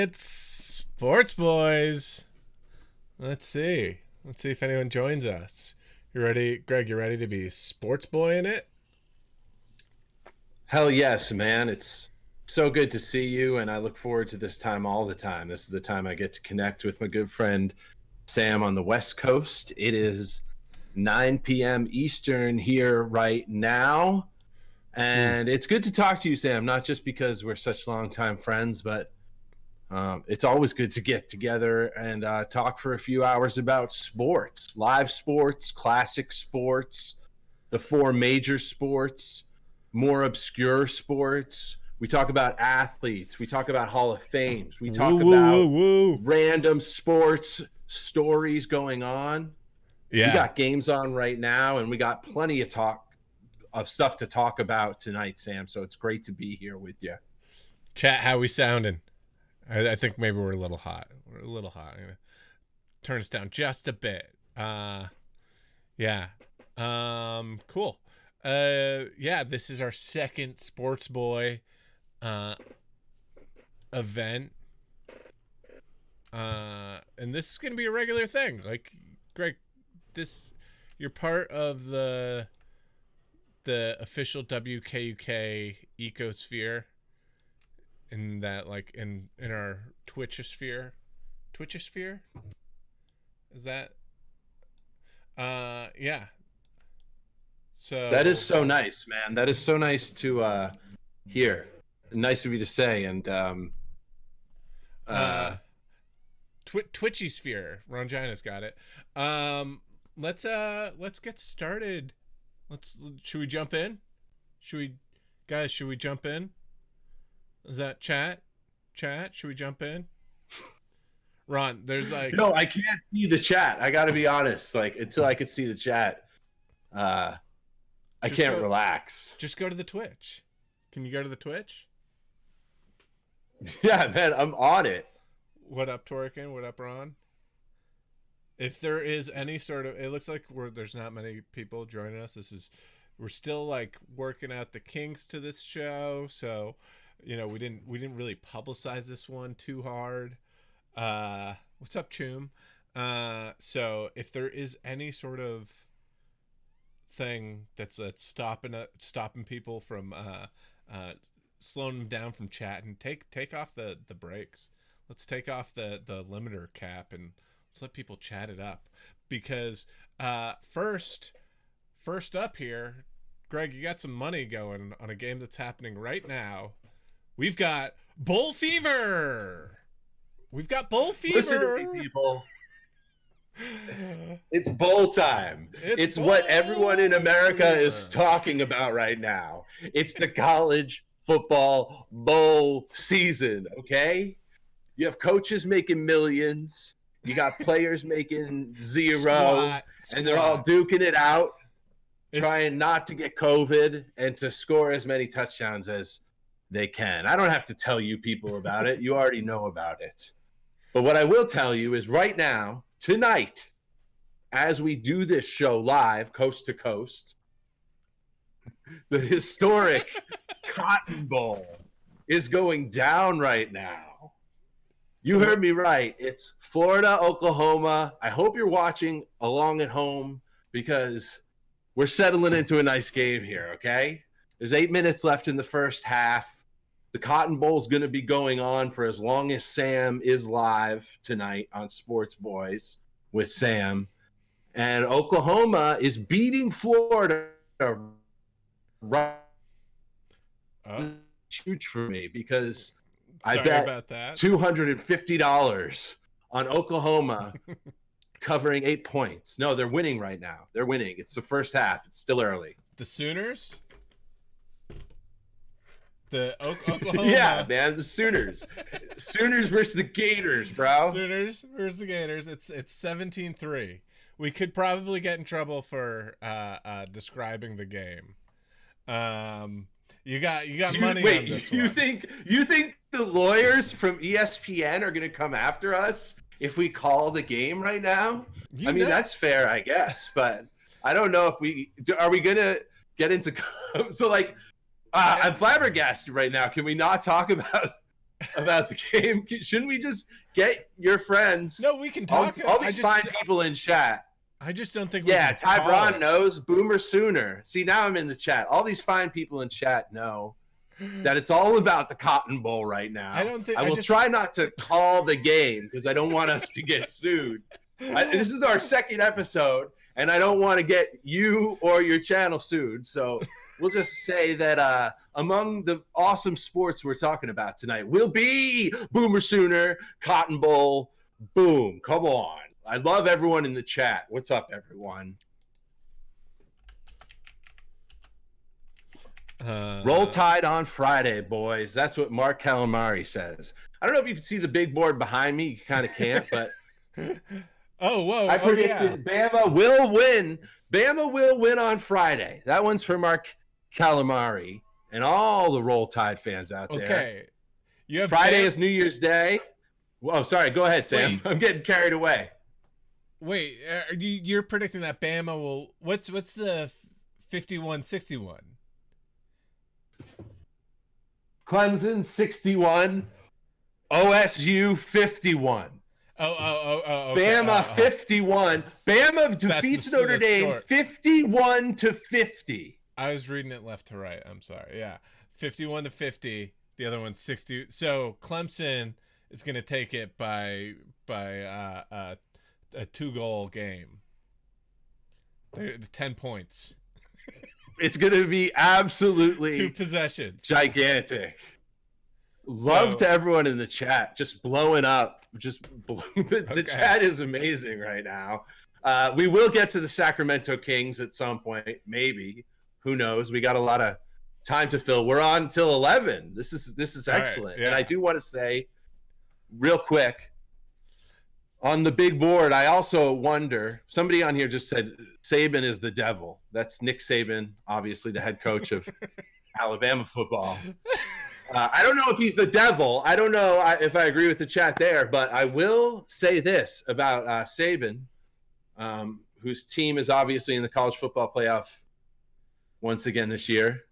It's Sportsboiz. Let's see. Let's see if anyone joins us. You ready, Greg? You ready to be sports boy in it? Hell yes, man. It's so good to see you, and I look forward to this time all the time. This is the time I get to connect with my good friend Sam on the West Coast. It is 9 p.m. Eastern here right now, and it's good to talk to you, Sam, not just because we're such longtime friends, but it's always good to get together and talk for a few hours about sports, live sports, classic sports, the four major sports, more obscure sports. We talk about athletes. We talk about Hall of Fames. We talk about random sports stories going on. Yeah. We got games on right now, and we got plenty of stuff to talk about tonight, Sam. So it's great to be here with you. Chat, how we sounding? I think maybe we're a little hot. We're a little hot. I'm gonna turn us down just a bit. Yeah. Cool. Yeah, this is our second Sports Boy event. And this is gonna be a regular thing. Like, Greg, you're part of the official WKUK ecosphere. In that, like, in our Twitchosphere? Is that? Yeah. So that is so nice, man. That is so nice to hear. Nice of you to say. And Twitchy sphere. Rongina's got it. Let's get started. Should we jump in? Should we jump in? Is that chat? Should we jump in? Ron, there's like... No, I can't see the chat. I got to be honest. Like, until I can see the chat, I can't relax. Just go to the Twitch. Can you go to the Twitch? Yeah, man, I'm on it. What up, Torkin? What up, Ron? If there is any sort of... It looks like there's not many people joining us. We're still, like, working out the kinks to this show, so... You know, we didn't really publicize this one too hard. What's up, Choom? So if there is any sort of thing that's stopping people from slowing them down from chatting, take off the brakes. Let's take off the limiter cap and let's let people chat it up. Because first up here, Greg, you got some money going on a game that's happening right now. We've got Bull Fever. Listen to me, people. It's bowl time. It's what everyone in America is talking about right now. It's the college football bowl season, okay? You have coaches making millions. You got players making zero. And they're all duking it out, trying not to get COVID and to score as many touchdowns as they can. I don't have to tell you people about it. You already know about it. But what I will tell you is right now, tonight, as we do this show live, coast to coast, the historic Cotton Bowl is going down right now. You heard me right. It's Florida, Oklahoma. I hope you're watching along at home because we're settling into a nice game here, okay? There's 8 minutes left in the first half. The Cotton Bowl is going to be going on for as long as Sam is live tonight on Sportsboiz with Sam. And Oklahoma is beating Florida right. Huge for me because I bet $250 on Oklahoma covering 8 points. No, they're winning right now. They're winning. It's the first half. It's still early. The Sooners? The Oklahoma. Yeah, man, the Sooners. Sooners versus the Gators, bro. Sooners versus the Gators. It's 17-3. We could probably get in trouble for describing the game. You got money on this one. You think the lawyers from ESPN are going to come after us if we call the game right now? I mean, that's fair, I guess, but I don't know if are we going to get into so like I'm flabbergasted right now. Can we not talk about about the game? Shouldn't we just get your friends? No, we can talk. All these fine people in chat. I just don't think. Yeah, Ty Braun knows. Boomer Sooner. See, now I'm in the chat. All these fine people in chat know that it's all about the Cotton Bowl right now. I don't think. I will try not to call the game because I don't want us to get sued. This is our second episode, and I don't want to get you or your channel sued. So we'll just say that among the awesome sports we're talking about tonight will be Boomer Sooner, Cotton Bowl, boom. Come on. I love everyone in the chat. What's up, everyone? Roll Tide on Friday, boys. That's what Mark Calamari says. I don't know if you can see the big board behind me. You kind of can't, but I predicted Bama will win. Bama will win on Friday. That one's for Mark Calamari and all the Roll Tide fans out there. Okay. You have Friday is New Year's Day. Oh, sorry. Go ahead, Sam. I'm getting carried away. Wait, you're predicting that Bama will... What's the 51-61? Clemson 61, OSU 51. Bama 51. Bama defeats Notre Dame 51-50. I was reading it left to right. I'm sorry. Yeah, 51-50. The other one's 60. So Clemson is going to take it by a 2-goal game. They're 10 points. It's going to be absolutely 2 possessions. Gigantic. Love to everyone in the chat. Just blowing up. The chat is amazing right now. We will get to the Sacramento Kings at some point. Maybe. Who knows? We got a lot of time to fill. We're on till 11. This is excellent. Right, yeah. And I do want to say real quick, on the big board, I also wonder, somebody on here just said Saban is the devil. That's Nick Saban, obviously the head coach of Alabama football. I don't know if he's the devil. I don't know if I agree with the chat there, but I will say this about Saban, whose team is obviously in the college football playoff once again this year.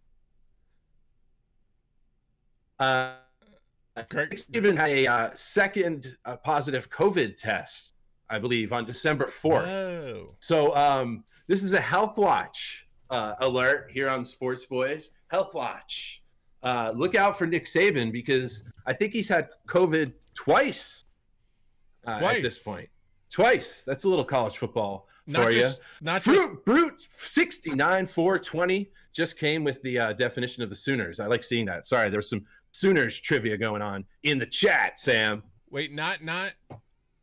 Saban had a second positive COVID test, I believe, on December 4th. Oh. So this is a Health Watch alert here on Sportsboiz. Health Watch. Look out for Nick Saban because I think he's had COVID twice at this point. Twice. That's a little college football for you. Brute 69-4-20 just came with the definition of the Sooners. I like seeing that. Sorry, there's some Sooners trivia going on in the chat, Sam. Wait, not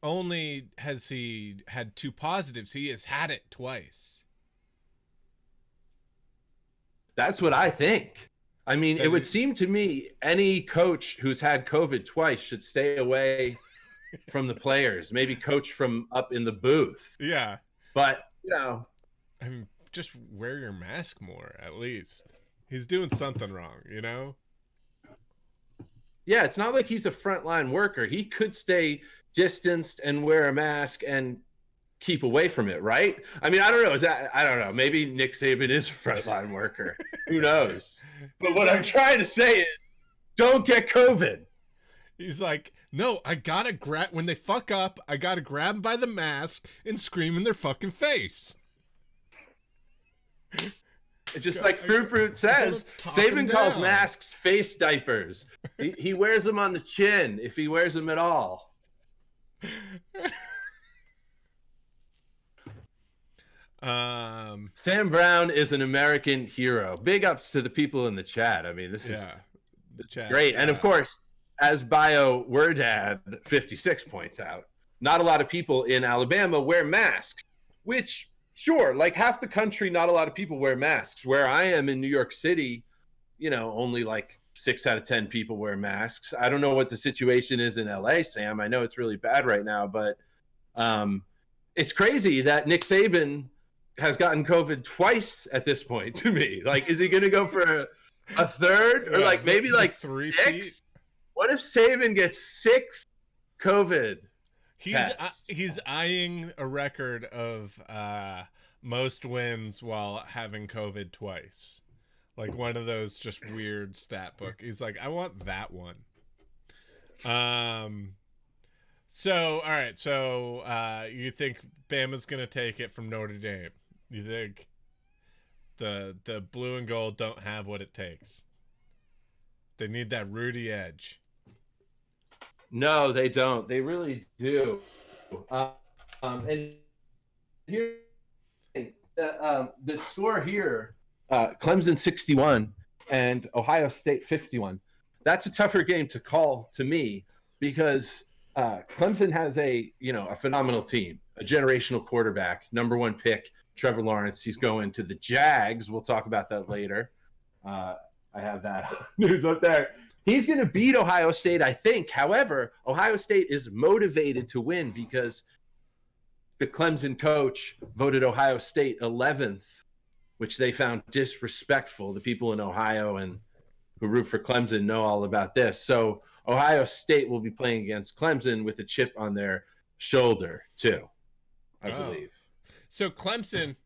only has he had 2 positives, he has had it twice. That's what I think. I mean, it would seem to me any coach who's had COVID twice should stay away from the players, maybe coach from up in the booth. Yeah. But, you know. I mean, just wear your mask more, at least. He's doing something wrong, you know? Yeah, it's not like he's a frontline worker. He could stay distanced and wear a mask and keep away from it, right? I mean, I don't know. I don't know. Maybe Nick Saban is a frontline worker. Who knows? But what I'm trying to say is don't get COVID. He's like, no, I gotta grab, when they fuck up, I gotta grab them by the mask and scream in their fucking face. It's just like Fruit Brute says, Saban calls masks face diapers. He wears them on the chin, if he wears them at all. Sam Brown is an American hero. Big ups to the people in the chat. I mean, this is the chat, great. And of course, as Bio Wordad 56 points out, not a lot of people in Alabama wear masks, which, sure, like half the country, not a lot of people wear masks. Where I am in New York City, you know, only like 6 out of 10 people wear masks. I don't know what the situation is in LA, Sam. I know it's really bad right now, but it's crazy that Nick Saban has gotten COVID twice at this point to me. Like, is he going to go for a third or like maybe like 6? What if Saban gets 6 COVID tests? He's eyeing a record of most wins while having COVID twice. Like one of those just weird stat book. He's like, I want that one. So, all right. So, you think Bama's going to take it from Notre Dame? You think the blue and gold don't have what it takes? They need that Rudy edge. No, they don't. They really do. And here, the score here, Clemson 61 and Ohio State 51. That's a tougher game to call to me because Clemson has a phenomenal team, a generational quarterback, number 1 pick, Trevor Lawrence. He's going to the Jags. We'll talk about that later. I have that news up there. He's going to beat Ohio State, I think. However, Ohio State is motivated to win because the Clemson coach voted Ohio State 11th, which they found disrespectful. The people in Ohio and who root for Clemson know all about this. So Ohio State will be playing against Clemson with a chip on their shoulder too, I believe. So Clemson,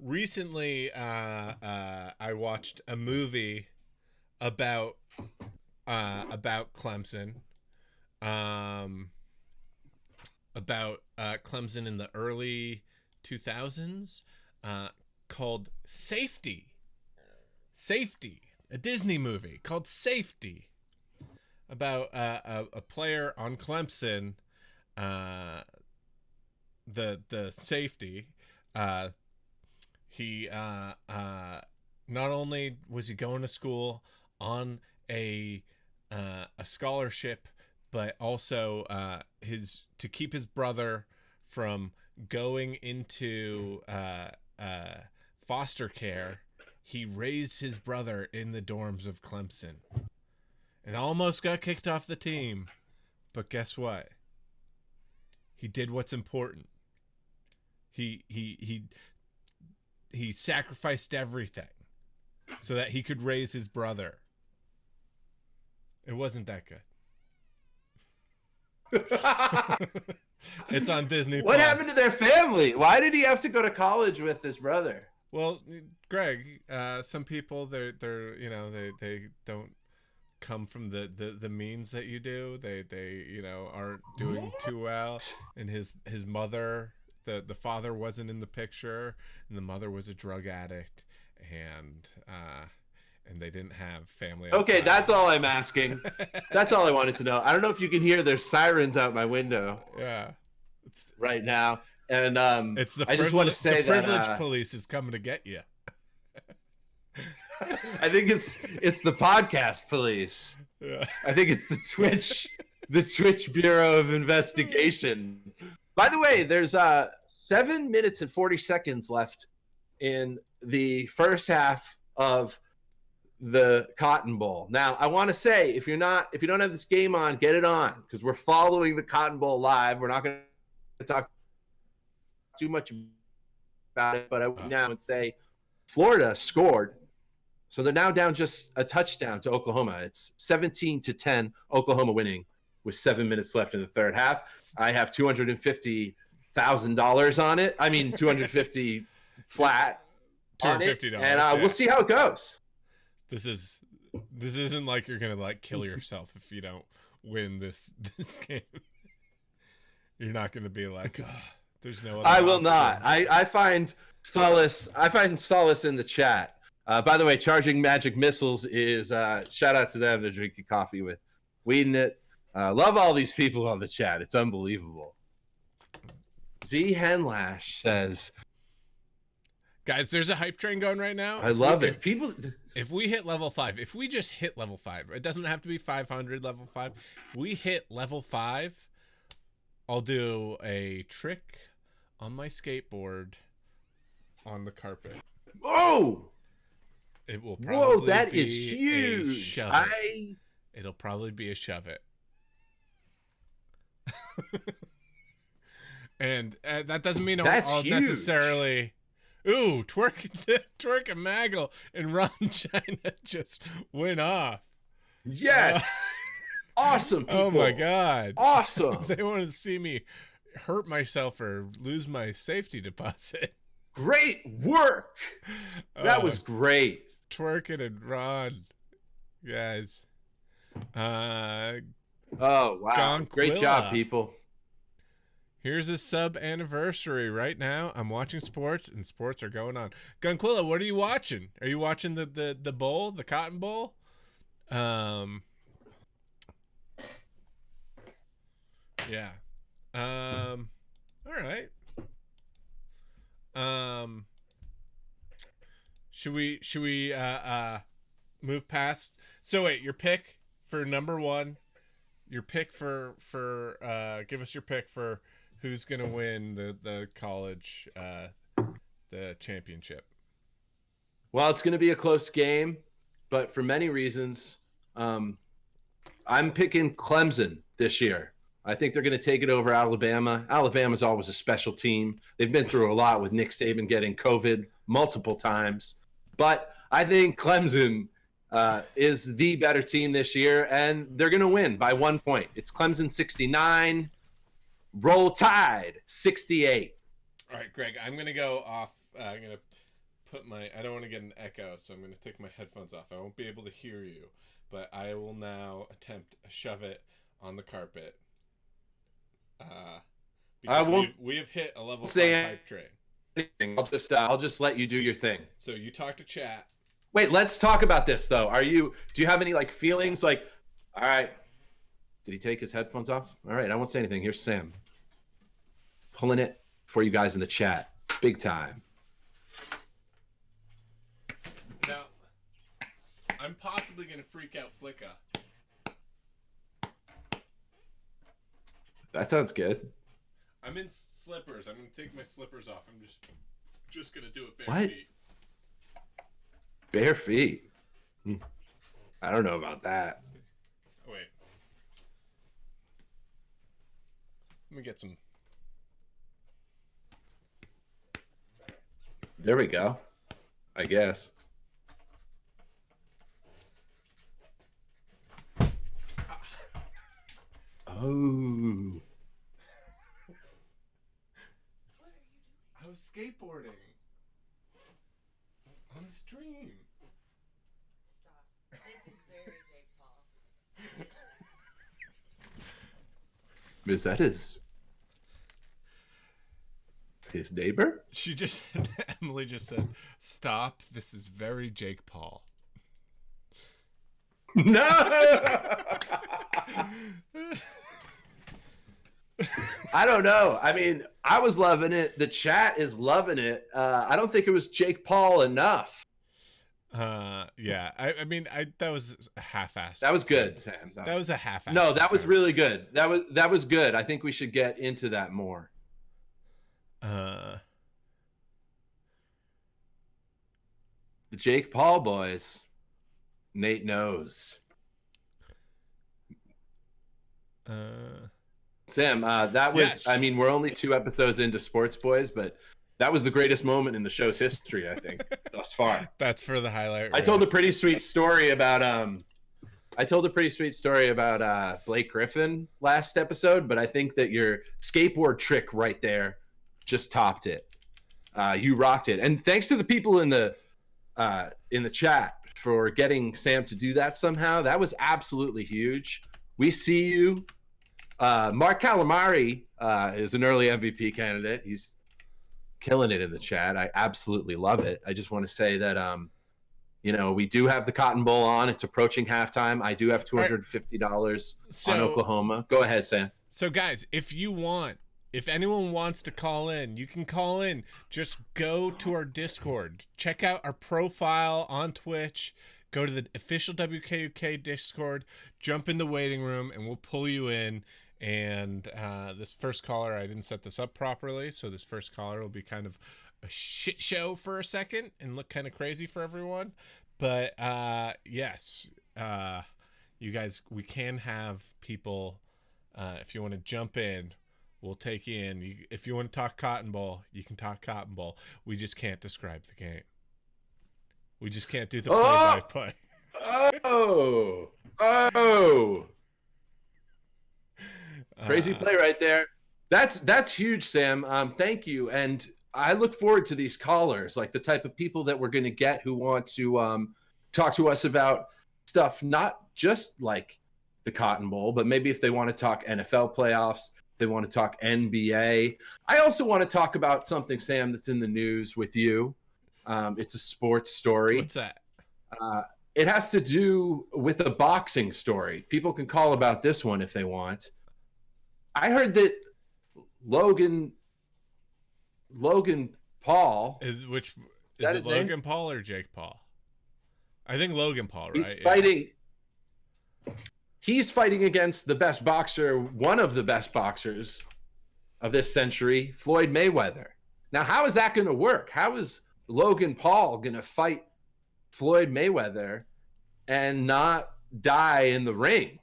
recently I watched a movie about Clemson, about Clemson in the early 2000s, called Safety, a Disney movie called Safety, about a player on Clemson, the safety. He not only was he going to school on a scholarship, but also to keep his brother from going into foster care. He raised his brother in the dorms of Clemson and almost got kicked off the team. But guess what? He did what's important. He sacrificed everything so that he could raise his brother. It wasn't that good. It's on Disney+. What happened to their family? Why did he have to go to college with his brother? Well, Greg, some people they don't come from the means that you do. They aren't doing too well. And his mother, the father wasn't in the picture, and the mother was a drug addict, and they didn't have family outside. Okay, that's all I'm asking. That's all I wanted to know. I don't know if you can hear there's sirens out my window. Yeah, right now. And it's the I just want to say the privilege police is coming to get you. I think it's the podcast police. Yeah. I think it's the Twitch Bureau of Investigation. By the way, there's 7 minutes and 40 seconds left in the first half of the Cotton Bowl. Now, I want to say, if you don't have this game on, get it on, because we're following the Cotton Bowl live. We're not going to talk too much about it, but I would now would say Florida scored, so they're now down just a touchdown to Oklahoma. It's 17-10, Oklahoma winning with 7 minutes left in the third half. I have $250,000 on it. I mean, 250 flat. $250, and we'll see how it goes. This isn't like you're gonna kill yourself if you don't win this game. You're not gonna be like, there's no other I will option. not. I find solace in the chat. By the way, Charging Magic Missiles is shout out to them. They're drinking coffee with Weeding It. Love all these people on the chat. It's unbelievable. Z Henlash says, guys, there's a hype train going right now. I love it. If we hit level 5, if we just hit level 5, it doesn't have to be 500 level 5. If we hit level 5, I'll do a trick on my skateboard on the carpet. Oh! It will probably that be is huge. It'll probably be a shove it. And that doesn't mean I'll necessarily... Ooh, twerk a Maggle and Ron China just went off. Yes. Awesome, people. Oh, my God. Awesome. They wanted to see me hurt myself or lose my safety deposit. Great work. That was great. Twerking and Ron. Guys. Oh, wow. Gonquilla. Great job, people. Here's a sub anniversary right now. I'm watching sports, and sports are going on. Gonquilla, what are you watching? Are you watching the bowl, the Cotton Bowl? Yeah. All right. Should we move past? So wait, your pick for number one. Your pick for give us your pick for who's gonna win the college the championship. Well, it's going to be a close game, but for many reasons, I'm picking Clemson this year. I think they're going to take it over Alabama. Alabama's always a special team. They've been through a lot with Nick Saban getting COVID multiple times, but I think Clemson is the better team this year, and they're going to win by 1 point. It's Clemson 69, Roll Tide 68. All right, Greg, I'm going to go off. I'm going to put I don't want to get an echo, so I'm going to take my headphones off. I won't be able to hear you, but I will now attempt to shove it on the carpet. We have hit a level 5 hype train. I'll just let you do your thing. So you talk to chat. Wait, let's talk about this though. Do you have any feelings all right, did he take his headphones off? All right, I won't say anything. Here's Sam. Pulling it for you guys in the chat. Big time. Now, I'm possibly going to freak out Flicka. That sounds good. I'm in slippers. I'm going to take my slippers off. I'm just going to do it bare what? feet. Bare feet? I don't know about that. Oh, wait. Let me get some. There we go. I guess. Oh. I was skateboarding on the stream. Stop. This is very Jake Paul. Is that his neighbor? Emily just said, "Stop. This is very Jake Paul." No. I don't know. I mean, I was loving it. The chat is loving it. I don't think it was Jake Paul enough. Yeah. I mean, that was a half-assed. That was good, Sam. That was a half-assed. No, that was really good. That was good. I think we should get into that more. The Jake Paul boys. Nate knows. Sam, that was, yes. I mean, we're only 2 episodes into Sportsboiz, but that was the greatest moment in the show's history, I think, thus far. That's for the highlight. I told a pretty sweet story about Blake Griffin last episode, but I think that your skateboard trick right there just topped it. You rocked it. And thanks to the people in the chat for getting Sam to do that somehow. That was absolutely huge. We see you. Mark Calamari is an early MVP candidate. He's killing it in the chat. I absolutely love it. I just want to say that, we do have the Cotton Bowl on. It's approaching halftime. I do have $250 on Oklahoma. Go ahead, Sam. So, guys, if anyone wants to call in, you can call in. Just go to our Discord. Check out our profile on Twitch. Go to the official WKUK Discord. Jump in the waiting room, and we'll pull you in. And this first caller, I didn't set this up properly, so this first caller will be kind of a shit show for a second and look kind of crazy for everyone. But yes, you guys, we can have people. If you want to jump in, we'll take you in. If you want to talk Cotton Bowl, you can talk Cotton Bowl. We just can't describe the game. We just can't do the play-by-play. Oh. Crazy play right there. That's huge, Sam. Thank you. And I look forward to these callers, like the type of people that we're going to get who want to talk to us about stuff, not just like the Cotton Bowl, but maybe if they want to talk NFL playoffs, if they want to talk NBA. I also want to talk about something, Sam, that's in the news with you. It's a sports story. What's that? It has to do with a boxing story. People can call about this one if they want. I heard that Logan Paul Is it Logan name? Paul or Jake Paul? I think Logan Paul, right? He's fighting. Yeah. He's fighting against the best boxer, one of the best boxers of this century, Floyd Mayweather. Now, how is that going to work? How is Logan Paul going to fight Floyd Mayweather and not die in the ring?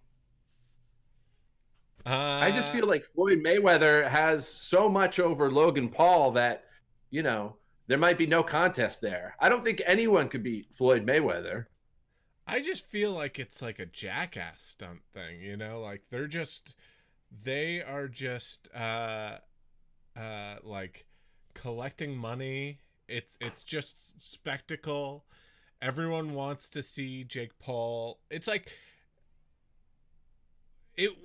I just feel like Floyd Mayweather has so much over Logan Paul that, there might be no contest there. I don't think anyone could beat Floyd Mayweather. I just feel like it's like a jackass stunt thing, like they are just like collecting money. It's just spectacle. Everyone wants to see Jake Paul. It's like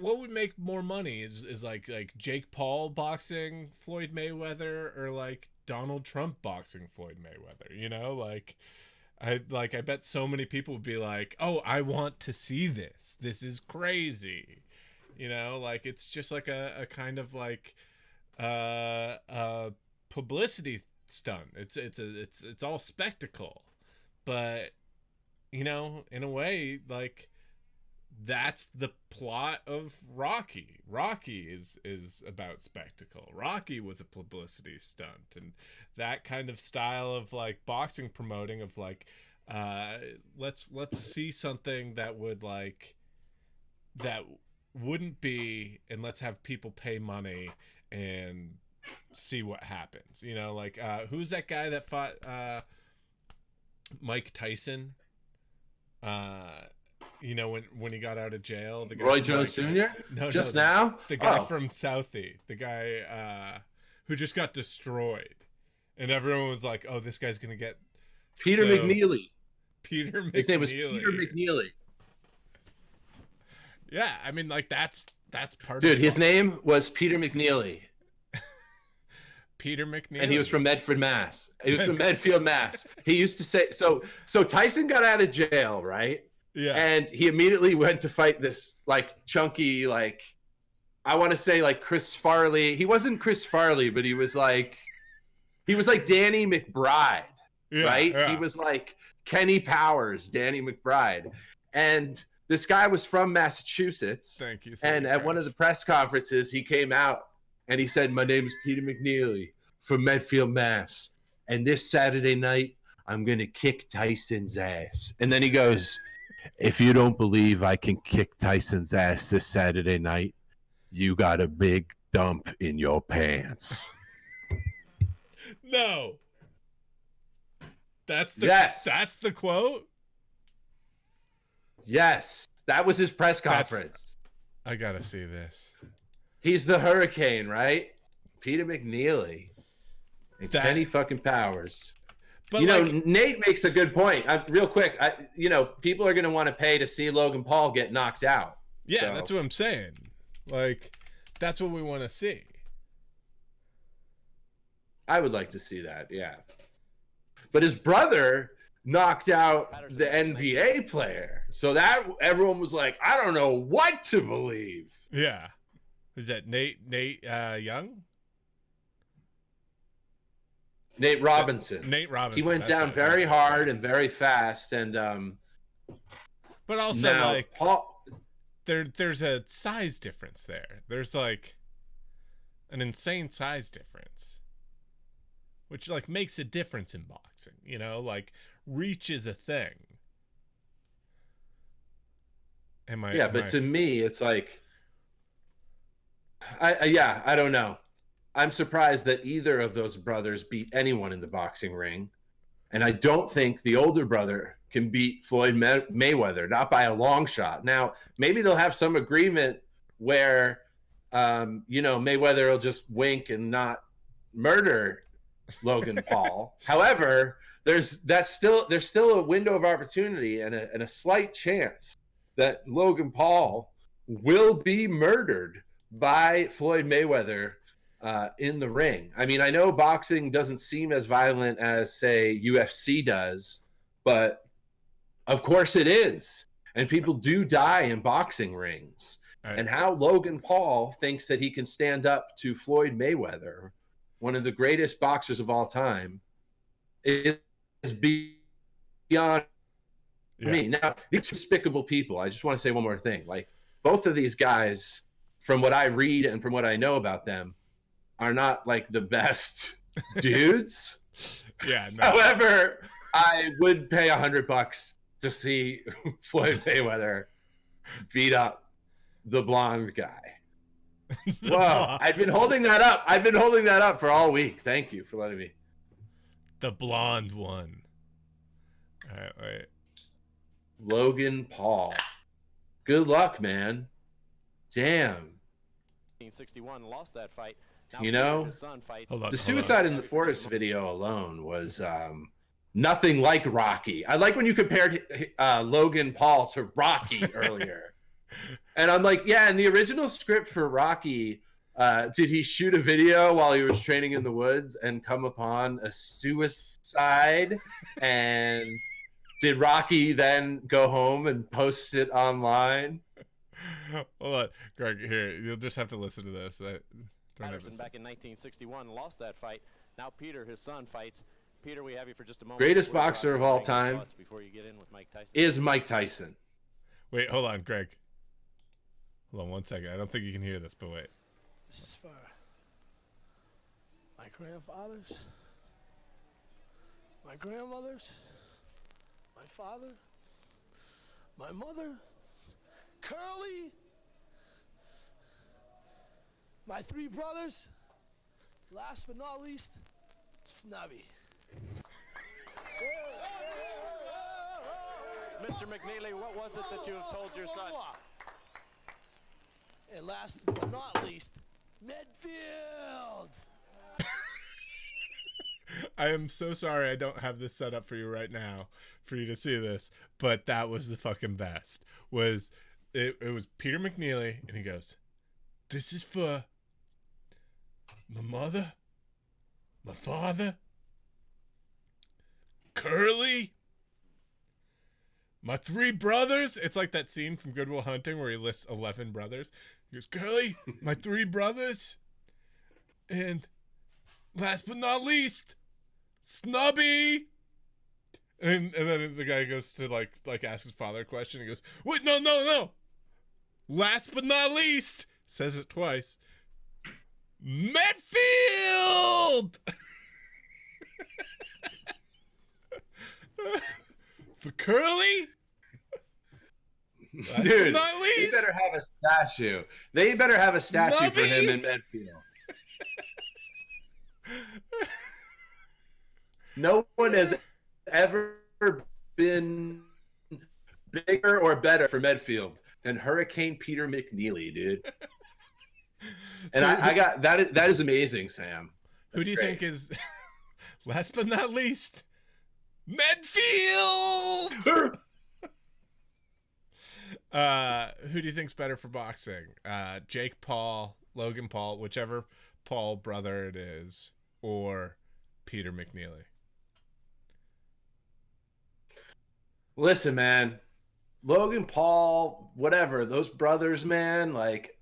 what would make more money is like Jake Paul boxing Floyd Mayweather or like Donald Trump boxing Floyd Mayweather, I bet so many people would be like, "Oh, I want to see this. This is crazy." It's just like a kind of like publicity stunt. It's all spectacle. But in a way, like that's the plot of Rocky. Rocky is about spectacle. Rocky was a publicity stunt, and that kind of style of like boxing promoting of like let's see something that wouldn't be, and let's have people pay money and see what happens. Who's that guy that fought Mike Tyson? When he got out of jail, the guy Roy Jones Jr. Now the guy from Southie, the guy who just got destroyed, and everyone was like, "Oh, this guy's gonna get." Peter McNeely. His name was Peter McNeely. Yeah, I mean, like that's part. Dude, his name was Peter McNeely. Peter McNeely. And he was from Medford, Mass. He was from Medfield, Mass. He used to say so Tyson got out of jail, right? Yeah. And he immediately went to fight this like chunky, like I want to say like Chris Farley. He wasn't Chris Farley, but he was like Danny McBride, right? Yeah. He was like Kenny Powers, Danny McBride. And this guy was from Massachusetts. Thank you. And at one of the press conferences, he came out and he said, "My name is Peter McNeely from Medfield, Mass. And this Saturday night, I'm going to kick Tyson's ass." And then he goes, "If you don't believe I can kick Tyson's ass this Saturday night, you got a big dump in your pants." No. That's the quote? Yes. That was his press conference. I got to see this. He's the Hurricane, right? Peter McNeely. And Kenny fucking Powers. But Nate makes a good point. Real quick, people are going to want to pay to see Logan Paul get knocked out. Yeah, so. That's what I'm saying. Like, that's what we want to see. I would like to see that, yeah. But his brother knocked out the NBA player. So that everyone was like, I don't know what to believe. Yeah. Is that Nate Young? Nate Robinson. He went down very hard and very fast, and but also now, like there's a size difference there. There's like an insane size difference, which like makes a difference in boxing. Like reach is a thing. To me, it's like, I don't know. I'm surprised that either of those brothers beat anyone in the boxing ring. And I don't think the older brother can beat Floyd Mayweather, not by a long shot. Now, maybe they'll have some agreement where, Mayweather will just wink and not murder Logan Paul. However, there's still a window of opportunity and a slight chance that Logan Paul will be murdered by Floyd Mayweather in the ring. I mean, I know boxing doesn't seem as violent as, say, UFC does, but of course it is. And people do die in boxing rings. Right. And how Logan Paul thinks that he can stand up to Floyd Mayweather, one of the greatest boxers of all time, is beyond me. Now, these despicable people, I just want to say one more thing. Like, both of these guys, from what I read and from what I know about them, are not like the best dudes. Yeah. No. However, I would pay $100 to see Floyd Mayweather beat up the blonde guy. Wow. I've been holding that up for all week. Thank you for letting me. The blonde one. All right, wait. Logan Paul. Good luck, man. Damn. 1961 lost that fight. You know, the Suicide in the Forest video alone was nothing like Rocky. I like when you compared Logan Paul to Rocky earlier. And I'm like, yeah, in the original script for Rocky, did he shoot a video while he was training in the woods and come upon a suicide? And did Rocky then go home and post it online? Hold on, Greg, here, you'll just have to listen to this. Patterson back in 1961 lost that fight. Now Peter, his son, fights. Peter, we have you for just a moment. Greatest boxer of all time before you get in with Mike Tyson. Is Mike Tyson. Wait, hold on, Greg. Hold on 1 second. I don't think you can hear this, but wait. This is for my grandfathers, my grandmothers, my father, my mother, Curly, my 3 brothers, last but not least, Snubby. Mr. McNeely, what was it that you have told your son? And last but not least, Medfield. I am so sorry I don't have this set up for you right now for you to see this, but that was the fucking best. It was Peter McNeely, and he goes, "This is for my mother, my father, Curly, my 3 brothers." It's like that scene from Good Will Hunting where he lists 11 brothers. He goes, "Curly, my 3 brothers, and last but not least, Snubby." And then the guy goes to like ask his father a question. He goes, "Wait, no. Last but not least," says it twice, "Medfield." For Curly? Dude, they better have a statue. They better have a statue Snubby? for him in Medfield. No one has ever been bigger or better for Medfield than Hurricane Peter McNeely, dude. And I got that. That is amazing, Sam. Who do you think is last but not least? Medfield. Who do you think's better for boxing? Jake Paul, Logan Paul, whichever Paul brother it is, or Peter McNeely? Listen, man, Logan Paul, whatever, those brothers, man, like,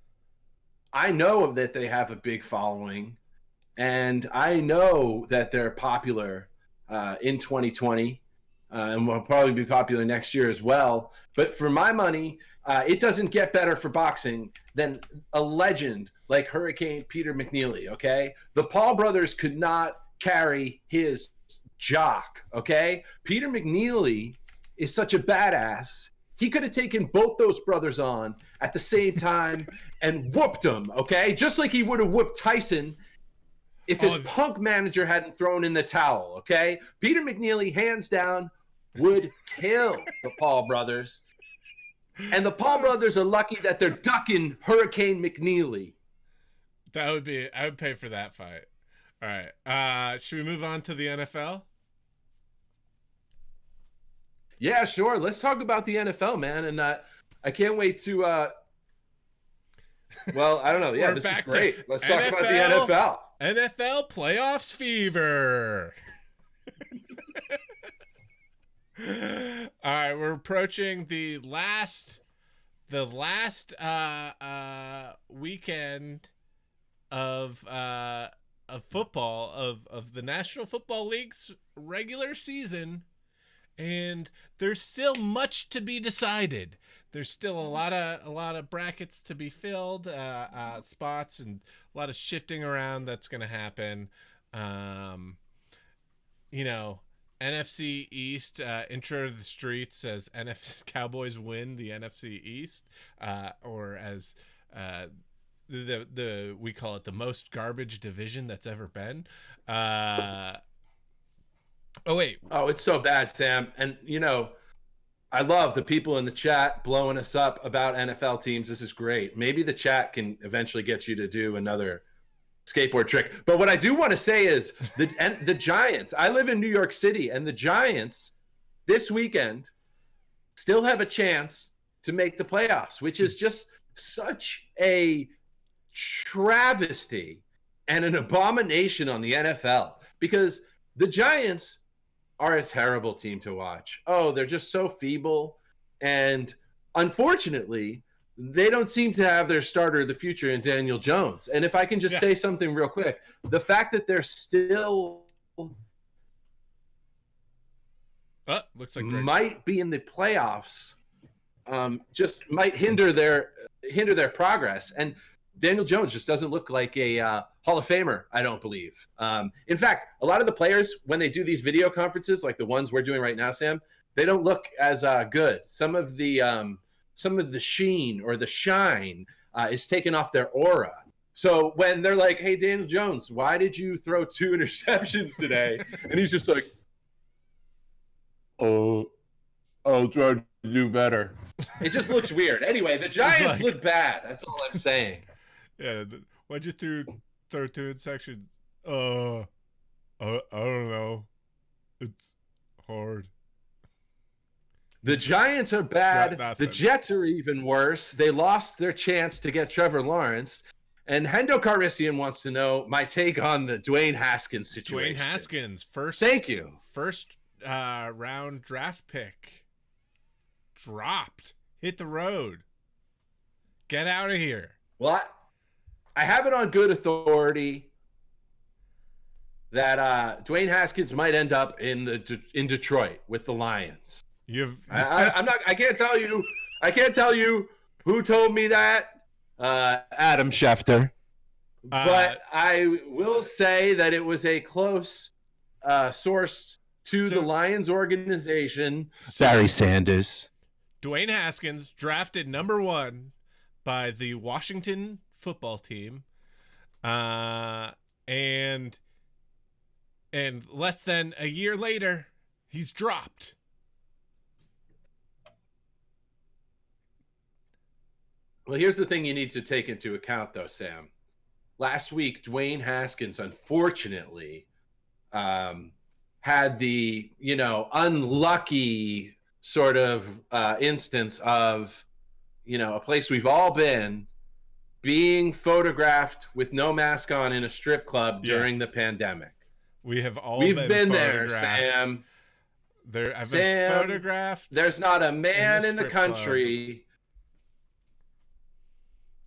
I know that they have a big following, and I know that they're popular in 2020, and will probably be popular next year as well. But for my money, it doesn't get better for boxing than a legend like Hurricane Peter McNeely, okay? The Paul brothers could not carry his jock, okay? Peter McNeely is such a badass. He could have taken both those brothers on at the same time and whooped them, okay? Just like he would have whooped Tyson if his punk manager hadn't thrown in the towel, okay? Peter McNeely, hands down, would kill the Paul brothers. And the Paul brothers are lucky that they're ducking Hurricane McNeely. I would pay for that fight. All right. Should we move on to the NFL? Yeah, sure. Let's talk about the NFL, man. And I can't wait to Well, I don't know. Yeah, We're this is back to great. Let's talk about the NFL. NFL playoffs fever. All right, we're approaching the last weekend of football of the National Football League's regular season, and there's still much to be decided. There's still a lot of brackets to be filled, spots, and a lot of shifting around that's going to happen. NFC East, intro to the streets says NFC Cowboys win the NFC East, or as we call it, the most garbage division that's ever been. Oh it's so bad, Sam. And I love the people in the chat blowing us up about NFL teams. This is great. Maybe the chat can eventually get you to do another skateboard trick. But what I do want to say is the Giants. I live in New York City, and the Giants this weekend still have a chance to make the playoffs, which is just such a travesty and an abomination on the NFL, because the Giants are a terrible team to watch. Oh, they're just so feeble. And unfortunately, they don't seem to have their starter of the future in Daniel Jones. And if I can just say something real quick, the fact that they're still looks like might be in the playoffs just might hinder their progress. And Daniel Jones just doesn't look like a Hall of Famer, I don't believe. In fact, a lot of the players, when they do these video conferences, like the ones we're doing right now, Sam, they don't look as good. Some of the sheen or the shine is taken off their aura. So when they're like, hey, Daniel Jones, why did you throw 2 interceptions today? And he's just like, I'll try to do better. It just looks weird. Anyway, the Giants look bad. That's all I'm saying. Yeah, why'd you throw 2 interceptions? I don't know. It's hard. The Giants are bad. The Jets are even worse. They lost their chance to get Trevor Lawrence. And Hendo Carisian wants to know my take on the Dwayne Haskins situation. Dwayne Haskins, first round draft pick. Dropped. Hit the road. Get out of here. Well, I have it on good authority that Dwayne Haskins might end up in Detroit with the Lions. I can't tell you. I can't tell you who told me that. Adam Schefter. But I will say that it was a close source to the Lions organization. Barry Sanders. Dwayne Haskins, drafted number 1 by the Washington football team, and less than a year later, he's dropped. Well, here's the thing you need to take into account, though, Sam. Last week, Dwayne Haskins, unfortunately, had the unlucky sort of instance of a place we've all been, being photographed with no mask on in a strip club during the pandemic. We've been there, Sam. I've been photographed. There's not a man in the country.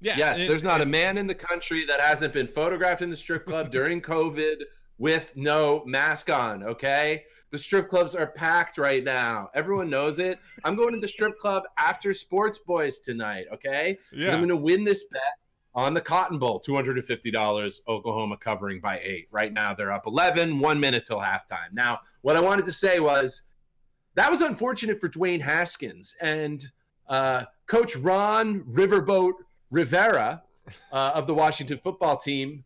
There's not a man in the country that hasn't been photographed in the strip club during COVID with no mask on, okay? The strip clubs are packed right now. Everyone knows it. I'm going to the strip club after Sportsboiz tonight, okay? Yeah. I'm going to win this bet on the Cotton Bowl, $250, Oklahoma covering by 8. Right now they're up 11, 1 minute till halftime. Now, what I wanted to say was that was unfortunate for Dwayne Haskins. And Coach Ron Riverboat Rivera of the Washington football team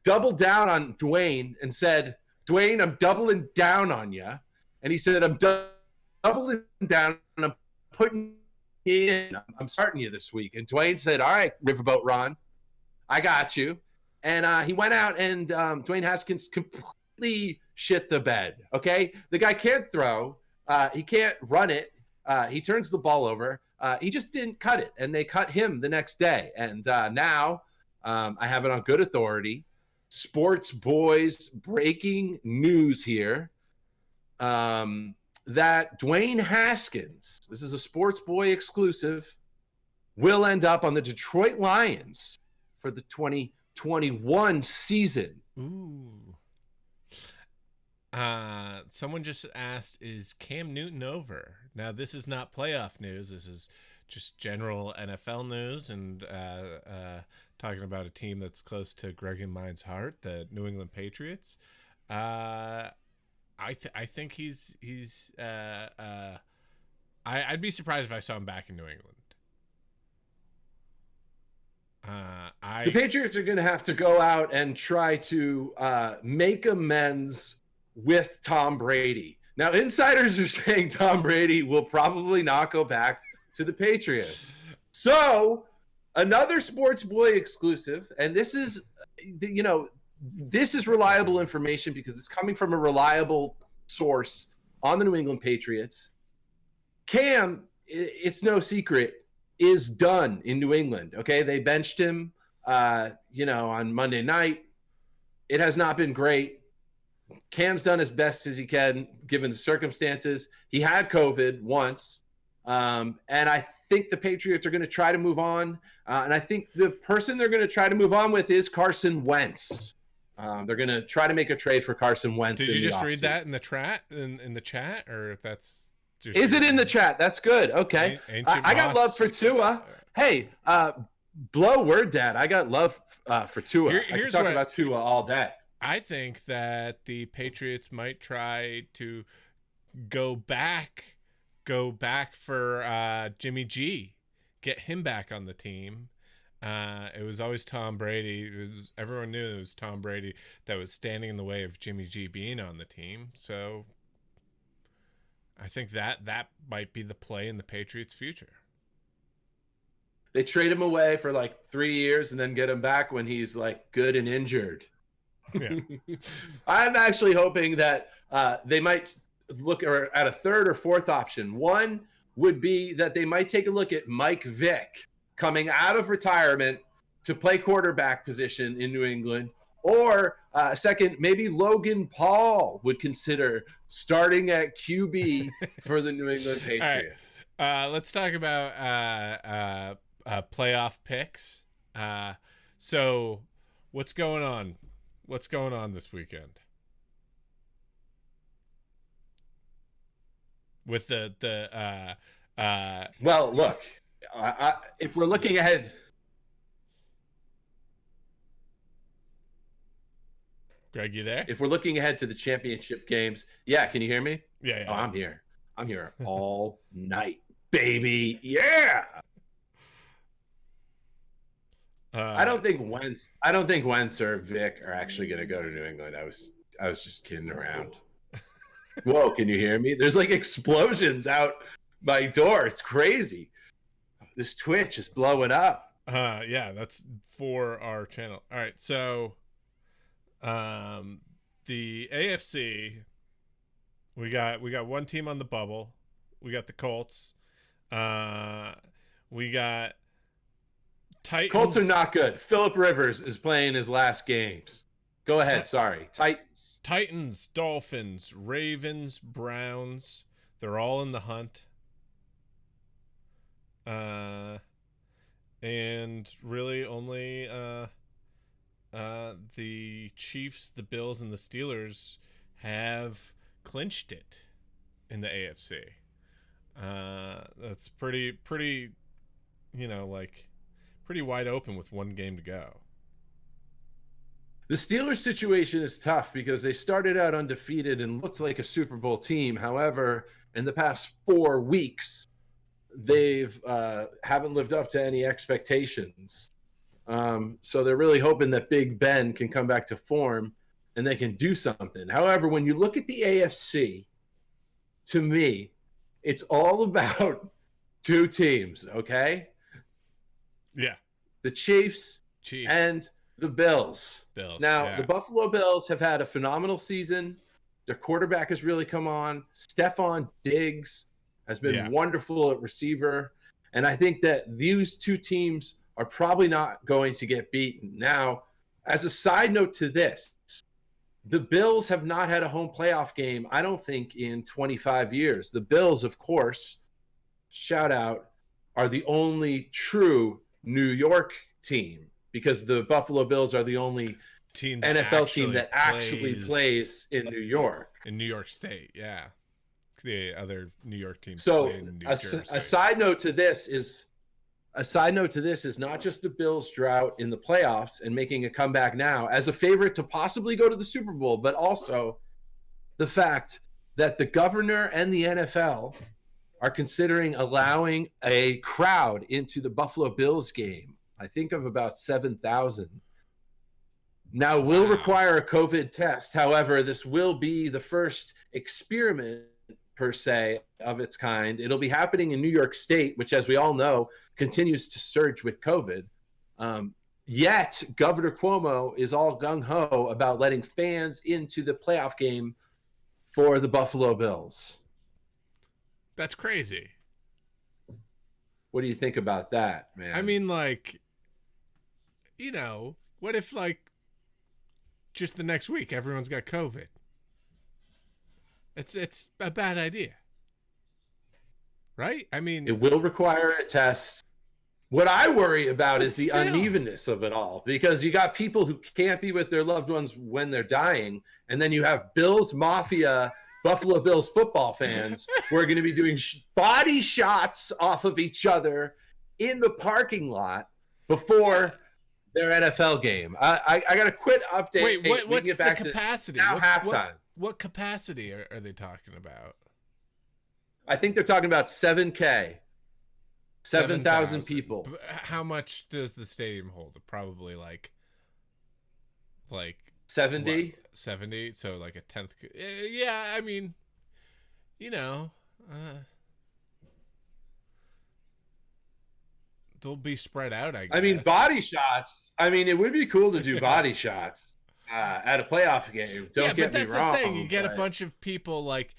doubled down on Dwayne and said, Dwayne, I'm doubling down on you. And he said, I'm doubling down and I'm putting you in. I'm starting you this week. And Dwayne said, all right, Riverboat Ron, I got you. And he went out and Dwayne Haskins completely shit the bed, okay? The guy can't throw. He can't run it. He turns the ball over. he just didn't cut it, and they cut him the next day. And now I have it on good authority. Sportsboiz breaking news here that Dwayne Haskins, this is a Sportsboy exclusive, will end up on the Detroit Lions for the 2021 season. Ooh. Someone just asked, is Cam Newton over? Now, this is not playoff news. This is just general NFL news, and talking about a team that's close to Greg and mine's heart, the New England Patriots. I think he's I'd be surprised if I saw him back in New England. The Patriots are going to have to go out and try to make amends with Tom Brady. Now, insiders are saying Tom Brady will probably not go back to the Patriots. So, another Sportsboy exclusive, and this is, this is reliable information because it's coming from a reliable source on the New England Patriots. Cam, it's no secret, is done in New England. Okay, they benched him, on Monday night. It has not been great. Cam's done as best as he can given the circumstances. He had COVID once, and I think the Patriots are going to try to move on. And I think the person they're going to try to move on with is Carson Wentz. They're going to try to make a trade for Carson Wentz. Did you just read that in the chat, or if that's just is it in the chat? That's good. Okay, I got love for Tua. Hey, blow word, Dad. I got love for Tua. I can talk about Tua all day. I think that the Patriots might try to go back for Jimmy G, get him back on the team. It was always Tom Brady. Everyone knew it was Tom Brady that was standing in the way of Jimmy G being on the team. So I think that might be the play in the Patriots' future. They trade him away for like 3 years and then get him back when he's like good and injured. Yeah. I'm actually hoping that they might look at a third or fourth option. One would be that they might take a look at Mike Vick coming out of retirement to play quarterback position in New England. Or second, maybe Logan Paul would consider starting at QB for the New England Patriots. All right. Let's talk about playoff picks. So what's going on? What's going on this weekend? With well, look, if we're looking ahead, Greg, you there? If we're looking ahead to the championship games, yeah, can you hear me? Yeah. Oh, I'm here. I'm here all night, baby. Yeah. I don't think Wentz or Vic are actually going to go to New England. I was just kidding around. Whoa, can you hear me? There's like explosions out my door. It's crazy. This Twitch is blowing up. Yeah, that's for our channel. All right, so the AFC, we got one team on the bubble. We got the Colts. We got Titans. Colts are not good. Phillip Rivers is playing his last games. Go ahead. Sorry. Titans, Dolphins, Ravens, Browns. They're all in the hunt. And really only the Chiefs, the Bills, and the Steelers have clinched it in the AFC. That's pretty, pretty wide open with one game to go. The Steelers situation is tough because they started out undefeated and looked like a Super Bowl team. However, in the past 4 weeks, they've haven't lived up to any expectations. So they're really hoping that Big Ben can come back to form and they can do something. However, when you look at the AFC, to me, it's all about 2 teams, okay? Yeah. The Chiefs and the Bills. Now, the Buffalo Bills have had a phenomenal season. Their quarterback has really come on. Stephon Diggs has been wonderful at receiver. And I think that these two teams are probably not going to get beaten. Now, as a side note to this, the Bills have not had a home playoff game, I don't think, in 25 years. The Bills, of course, shout out, are the only true New York team, because the Buffalo Bills are the only team NFL team that actually plays in New York. In New York State, yeah. The other New York teams so play in New Jersey. A side note to this is not just the Bills' drought in the playoffs and making a comeback now as a favorite to possibly go to the Super Bowl, but also the fact that the governor and the NFL are considering allowing a crowd into the Buffalo Bills game. I think of about 7,000. Now, will require a COVID test. However, this will be the first experiment, per se, of its kind. It'll be happening in New York State, which, as we all know, continues to surge with COVID. Yet, Governor Cuomo is all gung-ho about letting fans into the playoff game for the Buffalo Bills. That's crazy. What do you think about that, man? I mean, like, you know, what if, like, just the next week everyone's got COVID? It's a bad idea. Right? I mean, it will require a test. What I worry about is the unevenness of it all, because you got people who can't be with their loved ones when they're dying, and then you have Bills Mafia, Buffalo Bills football fans who are going to be doing body shots off of each other in the parking lot before their NFL game. I got a quick update. Wait, what's the capacity? Now halftime. What capacity are they talking about? I think they're talking about 7K. 7,000 people. How much does the stadium hold? Probably like 70. 70. So like a tenth. Yeah, I mean, you know, they'll be spread out, I guess. I mean, body shots. I mean, it would be cool to do body shots at a playoff game. Don't get me wrong. But that's the thing. You get a bunch of people like.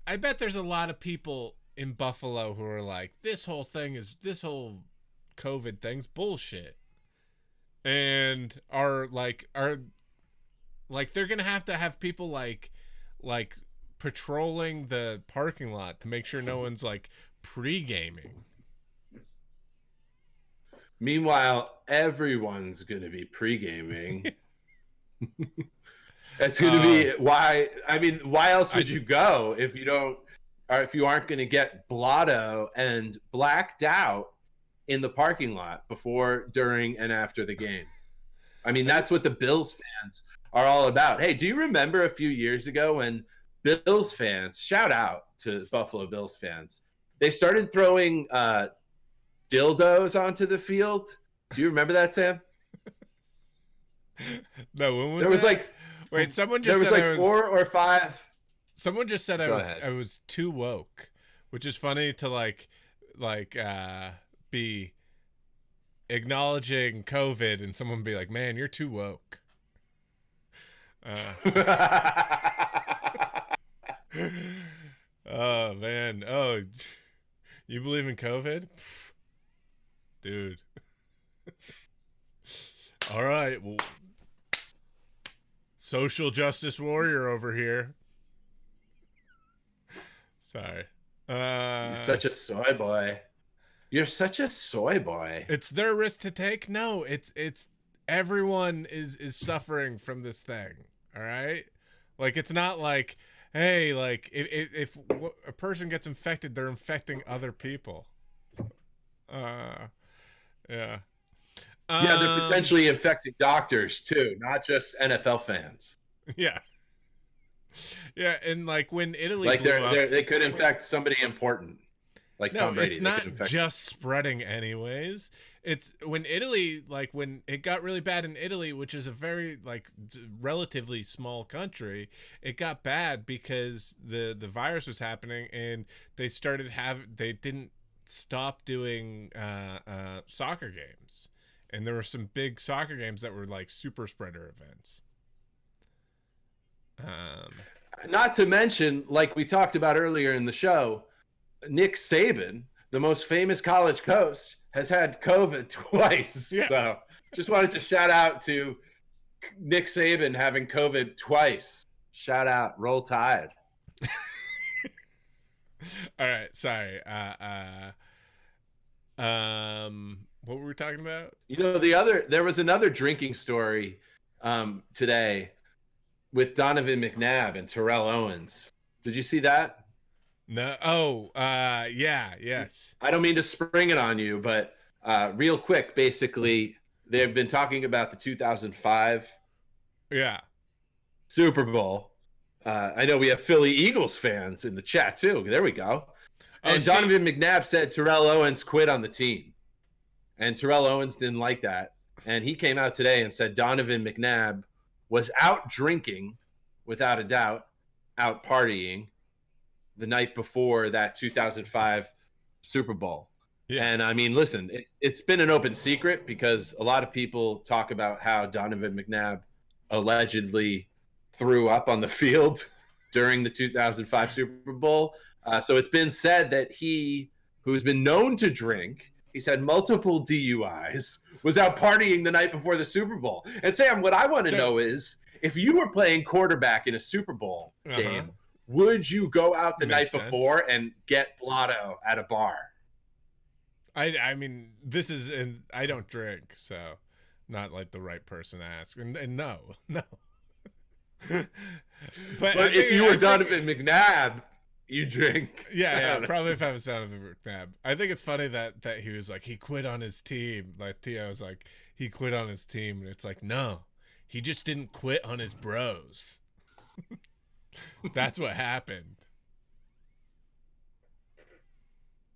I bet there's a lot of people in Buffalo who are like, this whole COVID thing's bullshit, and are they're gonna have to have people like patrolling the parking lot to make sure no one's like pre-gaming. Meanwhile, everyone's gonna be pre-gaming. It's gonna be why. I mean, why else would you go if you don't? Or if you aren't going to get blotto and blacked out in the parking lot before, during, and after the game. I mean, that's what the Bills fans are all about. Hey, do you remember a few years ago when Bills fans, shout out to Buffalo Bills fans, they started throwing dildos onto the field? Do you remember that, Sam? No, when was there was that? like, wait, someone just there was like 4 or 5. Someone just said I was too woke, which is funny to be acknowledging COVID and someone be like, "Man, you're too woke." Oh man, you believe in COVID, dude? All right, well, social justice warrior over here. Sorry. You're such a soy boy. You're such a soy boy. It's their risk to take. No, it's everyone is suffering from this thing. All right. Like, it's not like, hey, like if a person gets infected, they're infecting other people. Yeah. Yeah, they're potentially infecting doctors too, not just NFL fans. Yeah. Yeah, and like when Italy they could infect somebody important, like Tom Brady. It's not just spreading anyways. It's when Italy, like when it got really bad in Italy, which is a very relatively small country, it got bad because the virus was happening, and they didn't stop doing soccer games, and there were some big soccer games that were like super spreader events. Not to mention, like we talked about earlier in the show, Nick Saban, the most famous college coach, has had COVID twice. Yeah. So just wanted to shout out to Nick Saban having COVID twice. Shout out, Roll Tide. All right, sorry. What were we talking about? You know, there was another drinking story today with Donovan McNabb and Terrell Owens. Did you see that? No. Oh, yeah, yes. I don't mean to spring it on you, but real quick, basically, they've been talking about the 2005 Super Bowl. I know we have Philly Eagles fans in the chat, too. There we go. And Donovan McNabb said Terrell Owens quit on the team. And Terrell Owens didn't like that. And he came out today and said Donovan McNabb was out drinking, without a doubt, out partying the night before that 2005 Super Bowl. Yeah. And I mean, listen, it's been an open secret because a lot of people talk about how Donovan McNabb allegedly threw up on the field during the 2005 Super Bowl. So it's been said that he, who's been known to drink, he's had multiple DUIs, was out partying the night before the Super Bowl. And Sam, what I want to know is, if you were playing quarterback in a Super Bowl game, would you go out the night before and get blotto at a bar? I mean, this is, and I don't drink, so not like the right person to ask. And no. But if you were Donovan McNabb, you drink. Yeah, probably if I was Donovan McNabb. I think it's funny that he was like, he quit on his team. Like Tia was like, he quit on his team, and it's like, no, he just didn't quit on his bros. That's what happened.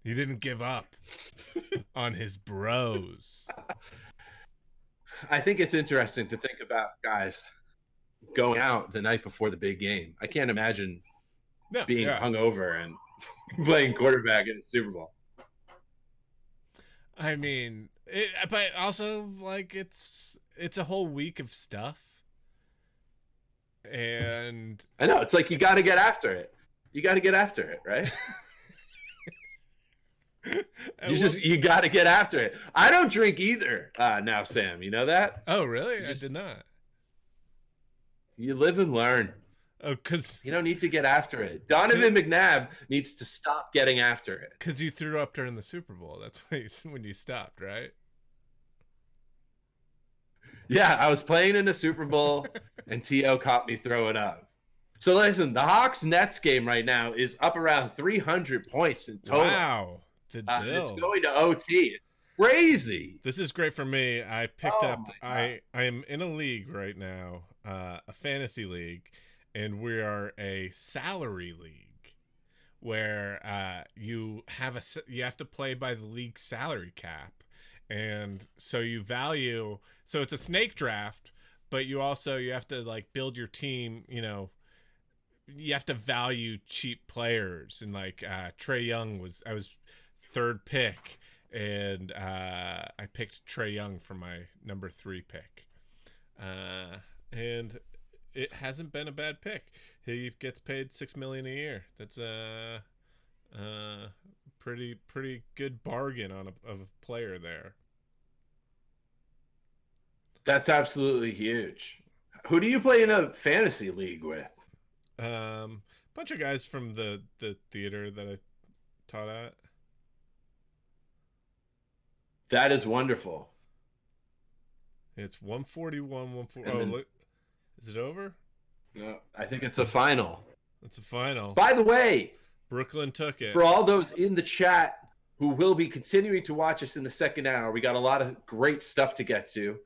He didn't give up on his bros. I think it's interesting to think about guys going out the night before the big game. I can't imagine being hungover and playing quarterback in the Super Bowl. I mean, but also like it's a whole week of stuff. And I know, it's like you got to get after it. You got to get after it, right? You got to get after it. I don't drink either now, Sam. You know that? Oh, really? I did not. You live and learn. Oh, because you don't need to get after it. Donovan McNabb needs to stop getting after it. Because you threw up during the Super Bowl. That's when you stopped, right? Yeah, I was playing in the Super Bowl, and T.O. caught me throwing up. So listen, the Hawks-Nets game right now is up around 300 points in total. Wow. It's going to OT. It's crazy. This is great for me. I picked up – I am in a league right now, a fantasy league, and we are a salary league where you have to play by the league salary cap. And so you value, so it's a snake draft, but you have to like build your team, you know, you have to value cheap players. And like Trae Young I was third pick, and I picked Trae Young for my number 3 pick. And it hasn't been a bad pick. He gets paid $6 million a year. That's a pretty good bargain of a player there. That's absolutely huge. Who do you play in a fantasy league with? Bunch of guys from the theater that I taught at. That is wonderful. It's 141. Oh, look, is it over? No, I think it's a final. It's a final. By the way, Brooklyn took it. For all those in the chat who will be continuing to watch us in the second hour, we got a lot of great stuff to get to.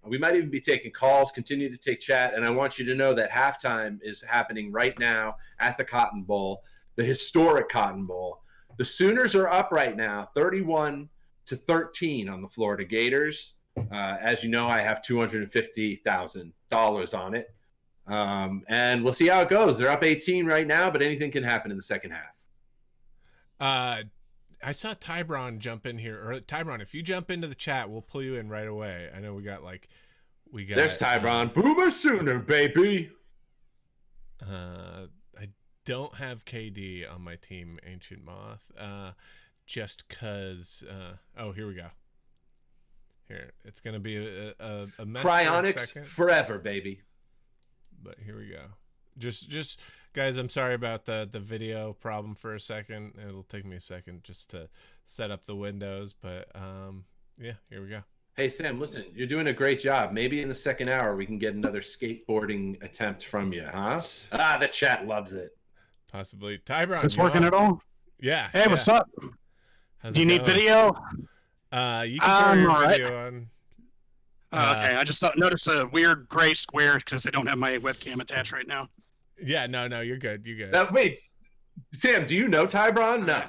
We might even be taking calls, continue to take chat, and I want you to know that halftime is happening right now at the Cotton Bowl, the historic Cotton Bowl. The Sooners are up right now, 31-13 on the Florida Gators. As you know, I have $250,000 on it. And we'll see how it goes. They're up 18 right now, but anything can happen in the second half. I saw Tybron jump in here. Or Tybron, if you jump into the chat, we'll pull you in right away. I know we got. There's Tybron. Boomer Sooner, baby. I don't have KD on my team, Ancient Moth. just cause. Oh, here we go. Here, it's gonna be a mess Cryonics forever, baby. But here we go. Just guys, I'm sorry about the video problem for a second. It'll take me a second just to set up the windows, but yeah, here we go. Hey Sam, listen, you're doing a great job. Maybe in the second hour we can get another skateboarding attempt from you, huh? The chat loves it. Possibly. Tybron, Is this working at all? Yeah. Hey, what's up? How's Do you it need going? video? You can throw your all right. video on. Okay, I just noticed a weird gray square because I don't have my webcam attached right now. Yeah, no, you're good. You're good. Wait, Sam, do you know Tybron? No.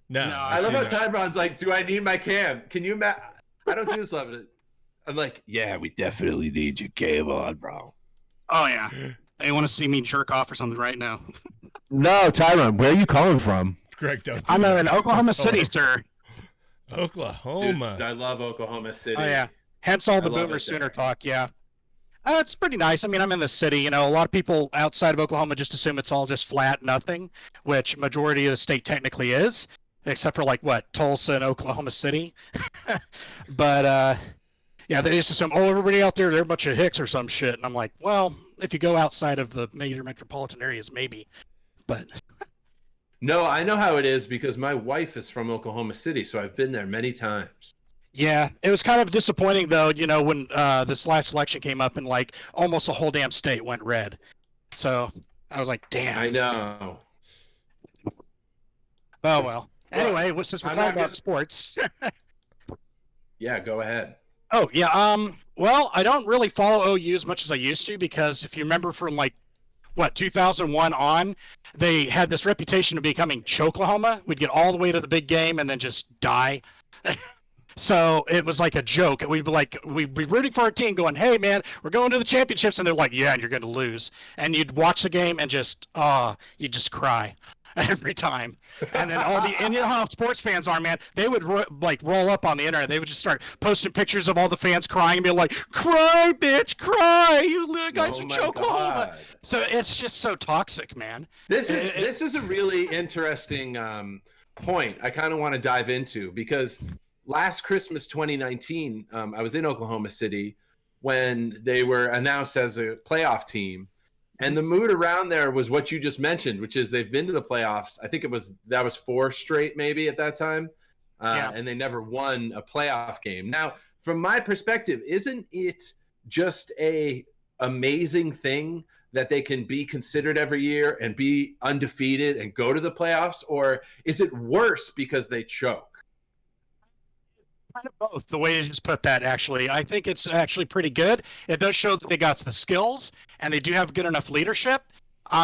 No, I love how Tybron's like, do I need my cam? Can you I don't do this love it. I'm like, yeah, we definitely need your cam on, bro. Oh, yeah. They want to see me jerk off or something right now. No, Tyron, where are you calling from? Greg, don't. I'm in Oklahoma City, sir. Oklahoma. Dude, I love Oklahoma City. Oh, yeah. Hence all the love Boomer it Sooner there. talk, yeah. It's pretty nice. I mean, I'm in the city. You know, a lot of people outside of Oklahoma just assume it's all just flat nothing, which majority of the state technically is, except for like what, Tulsa and Oklahoma City. But yeah, they just assume, oh, everybody out there, they're a bunch of hicks or some shit. And I'm like, well, if you go outside of the major metropolitan areas, maybe. But No, I know how it is because my wife is from Oklahoma City, so I've been there many times. yeah, it was kind of disappointing though, you know, when this last election came up and like almost the whole damn state went red. So I was like, damn. I know. Oh well. Anyway, since we're I'm talking not about sports. Yeah, go ahead. Oh yeah. Well, I don't really follow OU as much as I used to because if you remember from like what 2001 on, they had this reputation of becoming Choklahoma. We'd get all the way to the big game and then just die. So it was like a joke. We'd be rooting for our team going, hey man, we're going to the championships. And they're like, yeah, and you're going to lose. And you'd watch the game and just, you'd just cry every time. And then and you know how sports fans are, man, they would roll up on the internet. They would just start posting pictures of all the fans crying and be like, cry, bitch, cry. You little guys are Choklahoma. God. So it's just so toxic, man. This is a really interesting point I kind of want to dive into because last Christmas 2019, I was in Oklahoma City when they were announced as a playoff team. And the mood around there was what you just mentioned, which is they've been to the playoffs. I think that was 4 straight maybe at that time. And they never won a playoff game. Now, from my perspective, isn't it just a amazing thing that they can be considered every year and be undefeated and go to the playoffs? Or is it worse because they choke? Kind of both, the way you just put that, actually. I think it's actually pretty good. It does show that they got the skills, and they do have good enough leadership.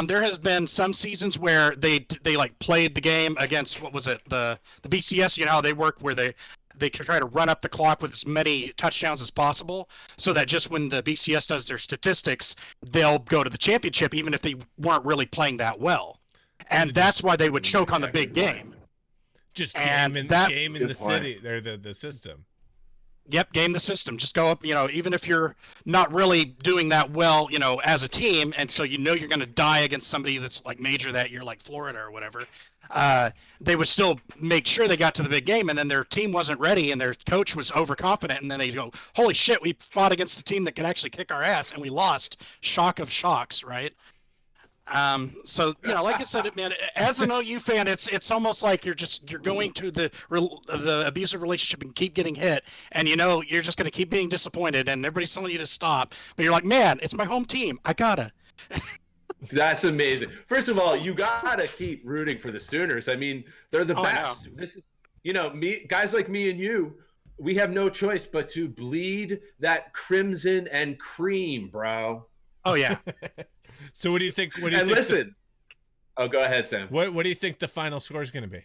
There has been some seasons where they like played the game against, what was it, the BCS, you know how they work, where they can try to run up the clock with as many touchdowns as possible, so that just when the BCS does their statistics, they'll go to the championship, even if they weren't really playing that well. And that's why they would choke on the big game. Just And game in Good the point. city or the system. Yep, game the system. Just go up, you know, even if you're not really doing that well, you know, as a team, and so you know you're going to die against somebody that's like major that year, like Florida or whatever, they would still make sure they got to the big game, and then their team wasn't ready, and their coach was overconfident, and then they go, holy shit, we fought against a team that can actually kick our ass, and we lost. Shock of shocks, right? So, you know, like I said, man, as an OU fan, it's almost like you're going to the abusive relationship and keep getting hit, and you know you're just going to keep being disappointed, and everybody's telling you to stop, but you're like, man, it's my home team, I gotta. That's amazing. First of all, you gotta keep rooting for the Sooners. I mean, they're the best. This is, you know, guys like me and you, we have no choice but to bleed that crimson and cream, bro. Oh yeah. So what do you think? Listen. Oh, go ahead, Sam. What do you think the final score is going to be?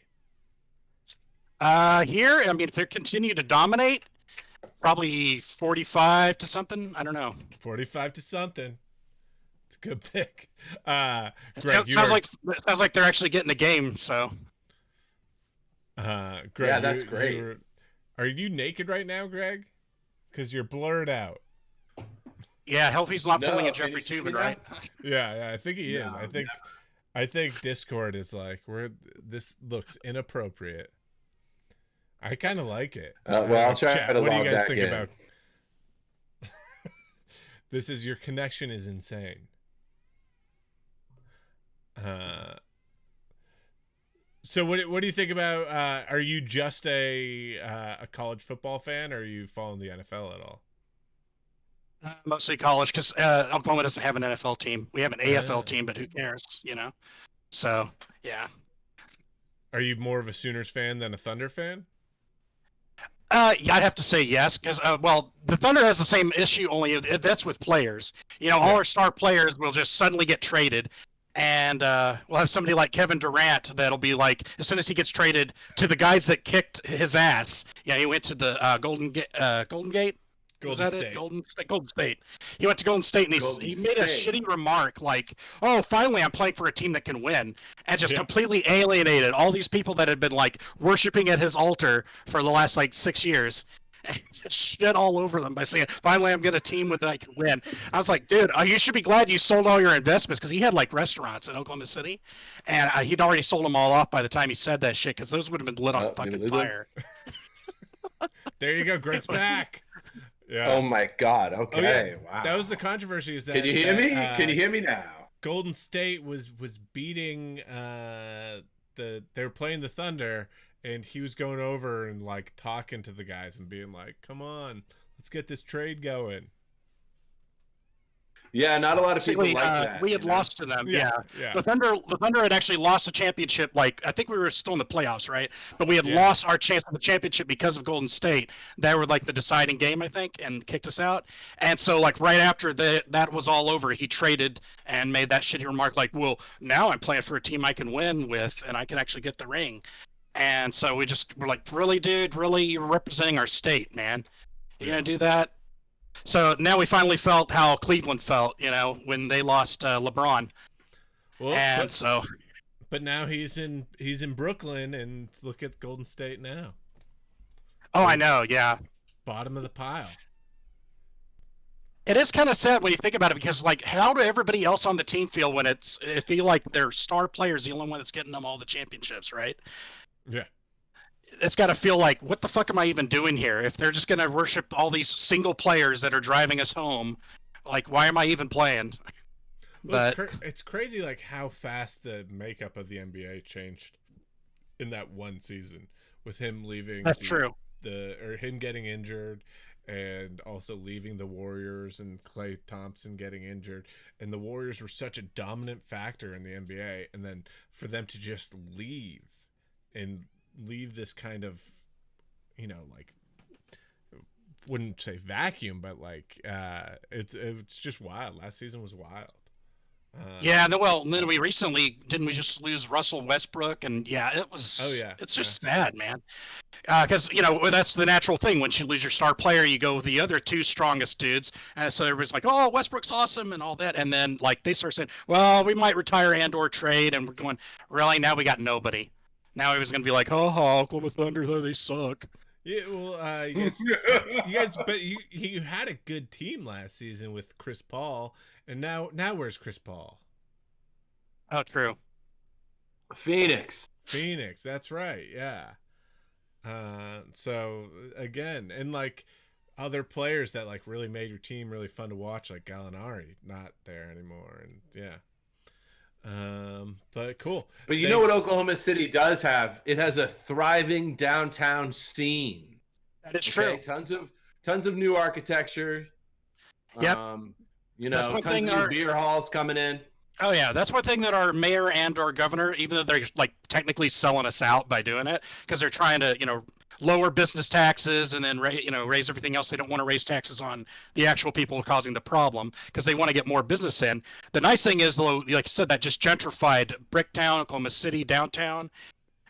Here, I mean, if they continue to dominate, probably 45 to something. I don't know. 45 to something. It's a good pick. It Greg, sounds like they're actually getting the game. So. Greg, yeah, that's great. Are you naked right now, Greg? Because you're blurred out. Yeah, hope he's not pulling a Jeffrey Tubin, right? Yeah, I think he is. I think Discord is like, this looks inappropriate. I kind of like it. Well, I'll try Chat, to what do you log guys back think in. about? This is your connection is insane. So what do you think about? Are you just a college football fan, or are you following the NFL at all? Mostly college, because Oklahoma doesn't have an NFL team. We have an AFL team, but who cares, you know? So, yeah. Are you more of a Sooners fan than a Thunder fan? Yeah, I'd have to say yes, because, well, the Thunder has the same issue, only that's with players. You know, all our star players will just suddenly get traded, and we'll have somebody like Kevin Durant that'll be like, as soon as he gets traded to the guys that kicked his ass. Yeah, he went to the Golden Gate? Was that State. it? Golden State. He went to Golden State, and he made a shitty remark like, "Oh, finally, I'm playing for a team that can win," and just completely alienated all these people that had been like worshiping at his altar for the last like 6 years. And just shit all over them by saying, "Finally, I'm getting a team with that I can win." I was like, "Dude, you should be glad you sold all your investments," because he had like restaurants in Oklahoma City, and he'd already sold them all off by the time he said that shit, because those would have been lit on fucking fire. There you go, Grant's back. Yeah. Oh my God. Okay. Oh, yeah. Wow. That was the controversy. Is that Can you hear me? Can you hear me now? Golden State was beating they were playing the Thunder, and he was going over and like talking to the guys and being like, "Come on, let's get this trade going." Yeah, not a lot of people like that. We had lost to them. Yeah. Yeah. The Thunder had actually lost the championship. Like, I think we were still in the playoffs, right? But we had lost our chance of the championship because of Golden State. They were like the deciding game, I think, and kicked us out. And so, like, right after that was all over, he traded and made that shitty remark like, "Well, now I'm playing for a team I can win with, and I can actually get the ring." And so we just were like, "Really, dude? Really? You're representing our state, man. You gonna do that?" So now we finally felt how Cleveland felt, you know, when they lost LeBron. Well, but now he's in Brooklyn, and look at Golden State now. Oh, I know, yeah. Bottom of the pile. It is kind of sad when you think about it, because, like, how do everybody else on the team feel when it feel like their star player's the only one that's getting them all the championships, right? Yeah. It's got to feel like, what the fuck am I even doing here? If they're just going to worship all these single players that are driving us home, like, why am I even playing? Well, it's crazy, like, how fast the makeup of the NBA changed in that one season, with him leaving. That's true. Or him getting injured, and also leaving the Warriors, and Klay Thompson getting injured, and the Warriors were such a dominant factor in the NBA, and then for them to just leave this kind of, you know, like, wouldn't say vacuum, but like it's just wild. Last season was wild. Yeah, no, well, then we recently didn't we just lose Russell Westbrook, and it was. Oh yeah, it's just sad, man. Because you know that's the natural thing. Once you lose your star player, you go with the other two strongest dudes, and so everybody's like, "Oh, Westbrook's awesome" and all that, and then like they start saying, "Well, we might retire and/or trade," and we're going, "Really? Now we got nobody." Now he was going to be like, "Oh, Oklahoma Thunder, they suck." Yeah, well, you guys, but you had a good team last season with Chris Paul, and now where's Chris Paul? Oh, true. Phoenix, that's right. Yeah. So again, and like other players that like really made your team really fun to watch, like Gallinari, not there anymore, and yeah. But cool. But you know what Oklahoma City does have? It has a thriving downtown scene. That is true. Tons of new architecture. Yep. You know, tons of new beer halls coming in. Oh yeah, that's one thing that our mayor and our governor, even though they're like technically selling us out by doing it, because they're trying to, you know, lower business taxes and then raise everything else. They don't want to raise taxes on the actual people causing the problem, because they want to get more business in. The nice thing is, though, like I said, that just gentrified Bricktown, Oklahoma City, downtown.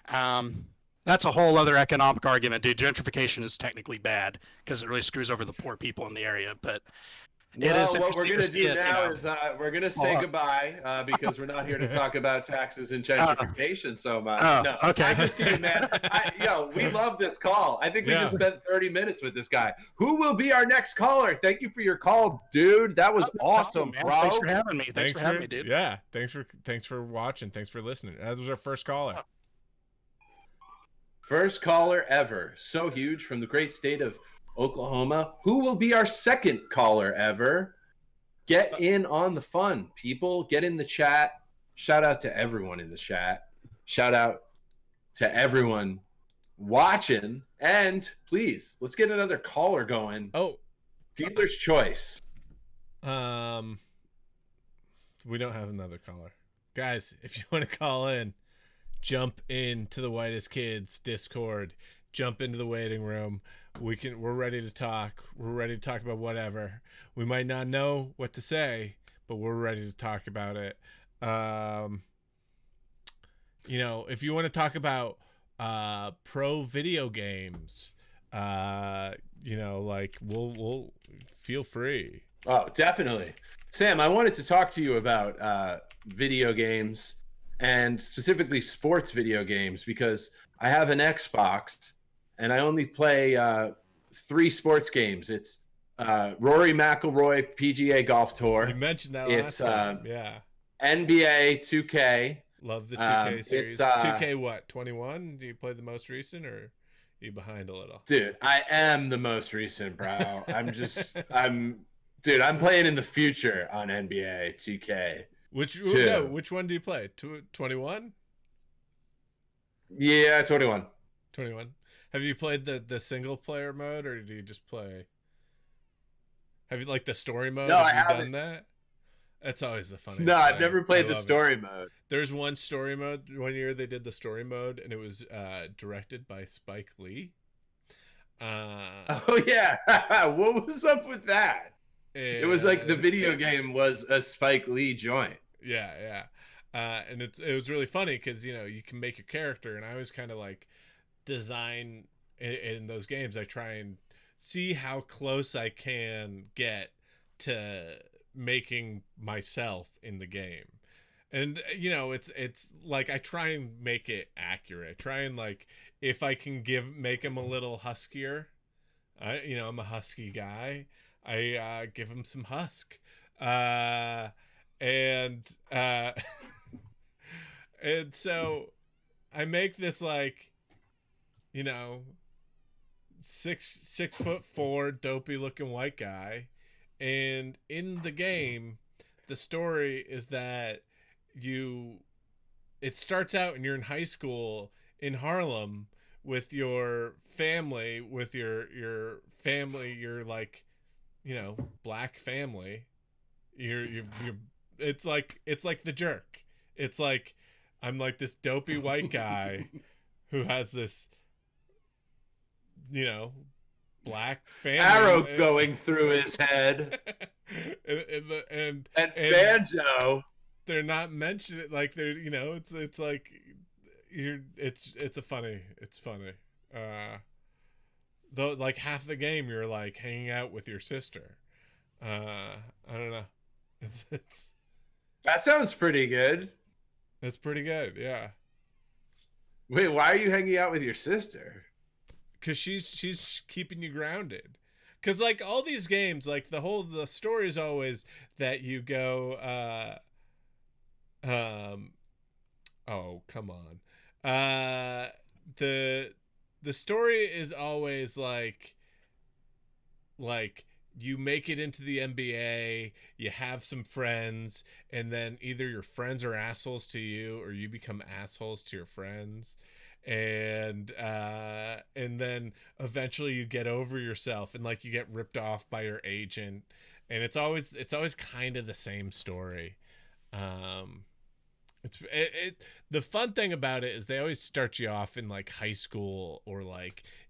That's a whole other economic argument, dude. Gentrification is technically bad because it really screws over the poor people in the area, but. What we're going to do now is we're going to say goodbye because we're not here to talk about taxes and gentrification so much. No, okay. I'm just kidding, man. We love this call. I think we just spent 30 minutes with this guy. Who will be our next caller? Thank you for your call, dude. That was awesome, bro. Thanks for having me. Thanks for having me, dude. Yeah, thanks for watching. Thanks for listening. That was our first caller. First caller ever. So huge from the great state of Oklahoma. Who will be our second caller ever? Get in on the fun, people. Get in the chat. Shout out to everyone in the chat. Shout out to everyone watching. And please, let's get another caller going. Oh, dealer's choice. We don't have another caller. Guys, if you want to call in, jump into the Whitest Kids Discord. Jump into the waiting room. We're ready to talk. We're ready to talk about whatever. We might not know what to say, but we're ready to talk about it. If you want to talk about pro video games, we'll feel free. Oh, definitely. Sam, I wanted to talk to you about video games and specifically sports video games because I have an Xbox and I only play 3 sports games. It's Rory McIlroy PGA Golf Tour. You mentioned that last time. Yeah. NBA 2K. Love the 2K series. 2K what? 21? Do you play the most recent or are you behind a little? Dude, I am the most recent, bro. I'm playing in the future on NBA 2K. Which one do you play? 21? Yeah, 21. 21. Have you played the single player mode or do you just play? Have you the story mode? No, have I you haven't done that? That's always the funniest. No, thing. I've never played the story mode. There's one story mode. One year they did the story mode and it was directed by Spike Lee. Oh yeah. What was up with that? It was like the video game was a Spike Lee joint. Yeah. And it was really funny because you can make your character, and I always kind of design in those games. I try and see how close I can get to making myself in the game, and it's like I try and make it accurate. I try and if I can make him a little huskier. I'm a husky guy. I give him some husk, and so I make this 6'4" dopey looking white guy, and in the game, the story is that it starts out and you're in high school in Harlem with your family, your black family. You're it's like The Jerk. It's like I'm this dopey white guy who has this black family arrow going through his head. and banjo. They're not mentioning it's like it's funny. Though half the game you're hanging out with your sister. I don't know. It's that sounds pretty good. It's pretty good, yeah. Wait, why are you hanging out with your sister? Because she's keeping you grounded. Because all these games, the story is always that you go oh, come on. The story is always you make it into the NBA, you have some friends, and then either your friends are assholes to you or you become assholes to your friends. And then eventually you get over yourself and you get ripped off by your agent, and it's always kind of the same story. The fun thing about it is they always start you off in high school or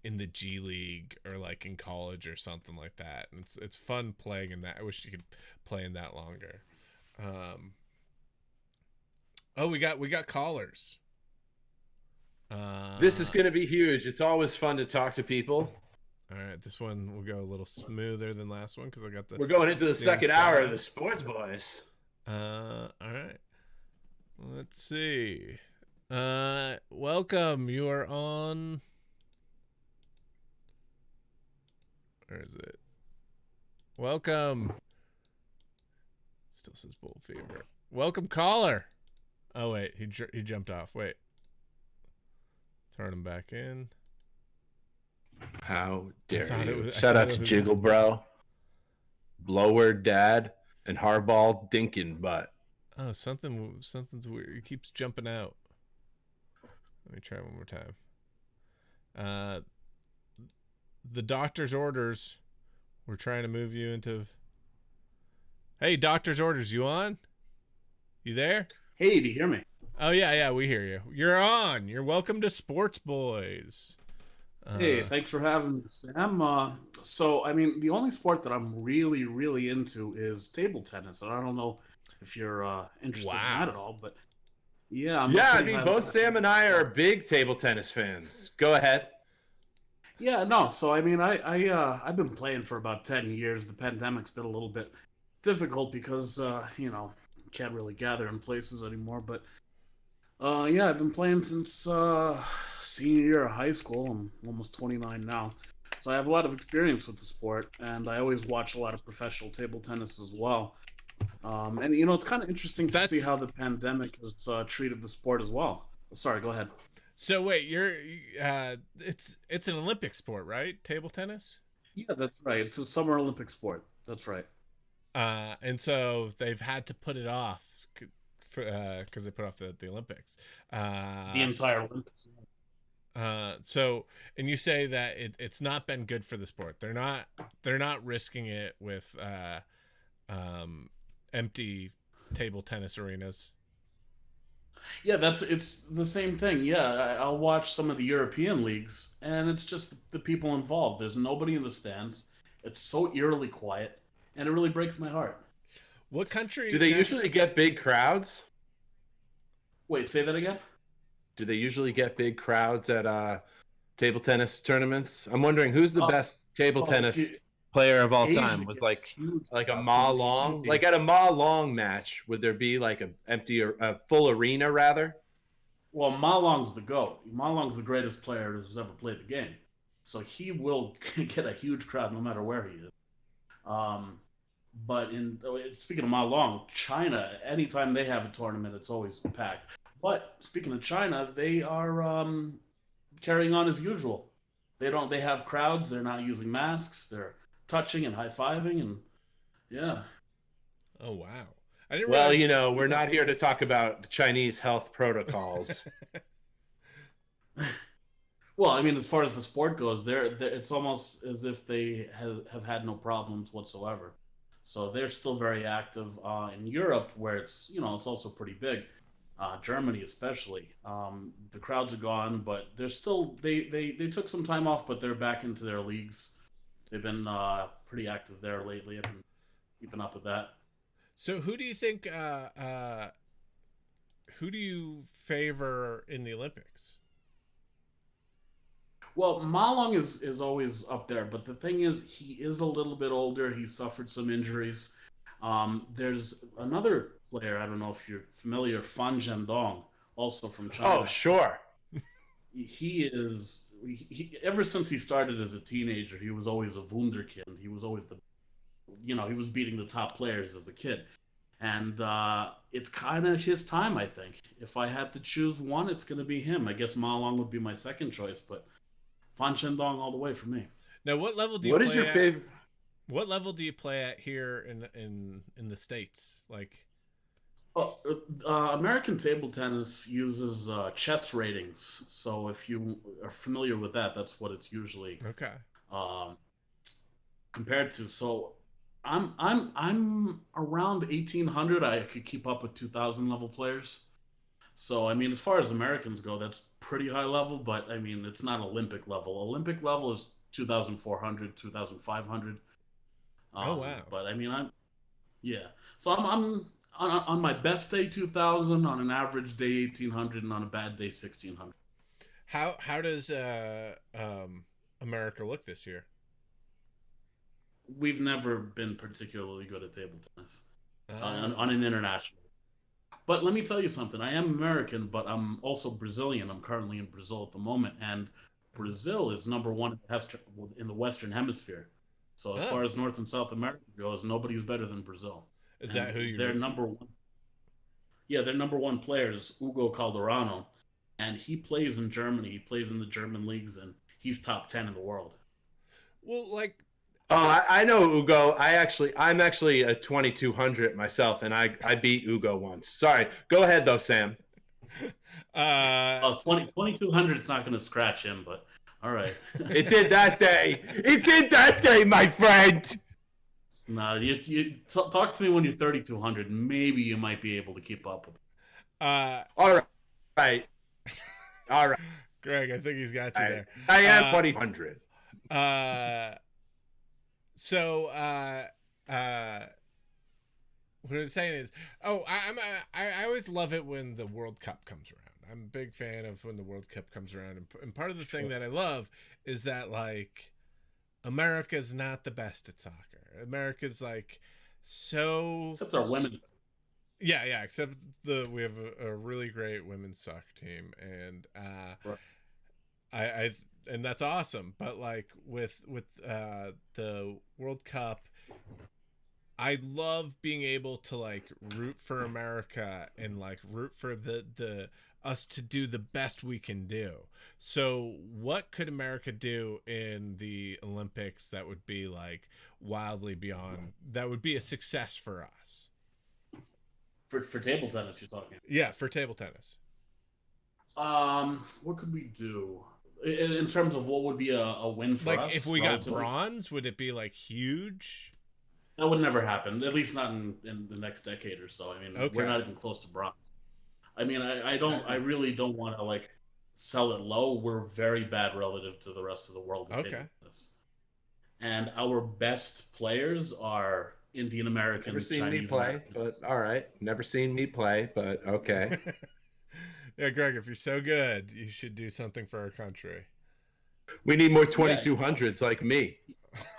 in the G League or in college or something like that, and it's fun playing in that. I wish you could play in that longer. We got callers. This is gonna be huge. It's always fun to talk to people. All right, this one will go a little smoother than last one because I got We're going into the second hour of the Sportsboiz. All right. Let's see. Welcome. You are on. Where is it? Welcome. Still says bull fever. Welcome, caller. Oh wait, he jumped off. Wait. Turn him back in. How dare thought it you? was- I Shout thought out it to was- Jiggle Bro, Blower Dad, and Hardball Dinkin Butt. Oh, something's weird. It keeps jumping out. Let me try one more time. The doctor's orders. We're trying to move you into. Hey, doctor's orders. You on? You there? Hey, do you hear me? Oh yeah, we hear you. You're on. You're welcome to Sportsboiz. Hey, thanks for having me, Sam. So, I mean, the only sport that I'm really, really into is table tennis, and I don't know if you're interested in that at all, but yeah. I mean, both Sam and I are big table tennis fans. Go ahead. Yeah, no. So, I mean, I've been playing for about 10 years. The pandemic's been a little bit difficult because can't really gather in places anymore. But yeah, I've been playing since senior year of high school. I'm almost 29 now, so I have a lot of experience with the sport, and I always watch a lot of professional table tennis as well. And it's kind of interesting to see how the pandemic has treated the sport as well. Sorry, go ahead. So wait, it's an Olympic sport, right? Table tennis? Yeah, that's right. It's a Summer Olympic sport. That's right. And so they've had to put it off because they put off the Olympics. The entire Olympics. So, and you say that it's not been good for the sport. They're not risking it with empty table tennis arenas. Yeah, it's the same thing. Yeah, I'll watch some of the European leagues, and it's just the people involved. There's nobody in the stands. It's so eerily quiet, and it really breaks my heart. What country do they usually get big crowds? Wait, say that again? Do they usually get big crowds at table tennis tournaments? I'm wondering who's the best table tennis player of all time. Was like a Ma Long, like at a Ma Long match, would there be like a full arena rather? Well, Ma Long's the GOAT. Ma Long's the greatest player who's ever played the game, so he will get a huge crowd no matter where he is. But speaking of Ma Long, China, anytime they have a tournament, it's always packed. But speaking of China, they are carrying on as usual. They have crowds. They're not using masks. They're touching and high-fiving, and yeah. Oh wow! I didn't well, realize... we're not here to talk about Chinese health protocols. Well, I mean, as far as the sport goes, it's almost as if they have had no problems whatsoever. So they're still very active in Europe, where it's it's also pretty big. Germany especially. The crowds are gone, but they're still they took some time off, but they're back into their leagues. They've been pretty active there lately. I've been keeping up with that. So who do you think? Who do you favor in the Olympics? Well, Ma Long is always up there, but the thing is, he is a little bit older. He suffered some injuries. There's another player, I don't know if you're familiar, Fan Zhendong, also from China. Oh, sure. He ever since he started as a teenager, he was always a wunderkind. He was always he was beating the top players as a kid. And it's kind of his time, I think. If I had to choose one, it's going to be him. I guess Ma Long would be my second choice, but Fan Zhendong all the way for me. Now, what level do you What play is your at? favorite? What level do you play at here in the States? Like, well, American table tennis uses chess ratings. So if you are familiar with that, that's what it's usually okay. Compared to. So I'm around 1800. I could keep up with 2000 level players. So I mean, as far as Americans go, that's pretty high level. But I mean, it's not Olympic level. Olympic level is 2,400, 2,500. Oh wow! But I mean, So I'm on my best day 2,000, on an average day 1,800, and on a bad day 1,600. How does America look this year? We've never been particularly good at table tennis on an international. But let me tell you something. I am American, but I'm also Brazilian. I'm currently in Brazil at the moment, and Brazil is number one in the Western Hemisphere. So as far as North and South America goes, nobody's better than Brazil. Is that who you're? Their number one. Yeah, their number one player is Hugo Calderano, and he plays in Germany. He plays in the German leagues, and he's top 10 in the world. Well, like, Oh, I know Ugo. I'm actually a 2200 myself, and I beat Ugo once. Sorry. Go ahead though, Sam. 2200 is not going to scratch him, but all right. It did that day. It did that day, my friend. No, you talk to me when you're 3200. Maybe you might be able to keep up with it. All right. All right. Greg, I think he's got you there. I am 2000. So, what I'm saying is, I always love it when the World Cup comes around. I'm a big fan of when the World Cup comes around, and part of the thing that I love is that, like, America's not the best at soccer. America's like so. Except our women. Yeah, except we have a really great women's soccer team, and I and that's awesome. But like with the World Cup, I love being able to like root for America and like root for the us to do the best we can do. So what could America do in the Olympics that would be like wildly beyond, that would be a success for us? For table tennis, you're talking? Yeah, for table tennis. What could we do in terms of what would be a win for us? Like if we got bronze, would it be like huge? That would never happen. At least not in the next decade or so. I mean, we're not even close to bronze. I mean, I really don't want to like sell it low. We're very bad relative to the rest of the world. This. And our best players are Indian American. Never seen Chinese me play, Americans. but all right. Never seen me play, but okay. Yeah, Greg, if you're so good, you should do something for our country. We need more 2200s like me.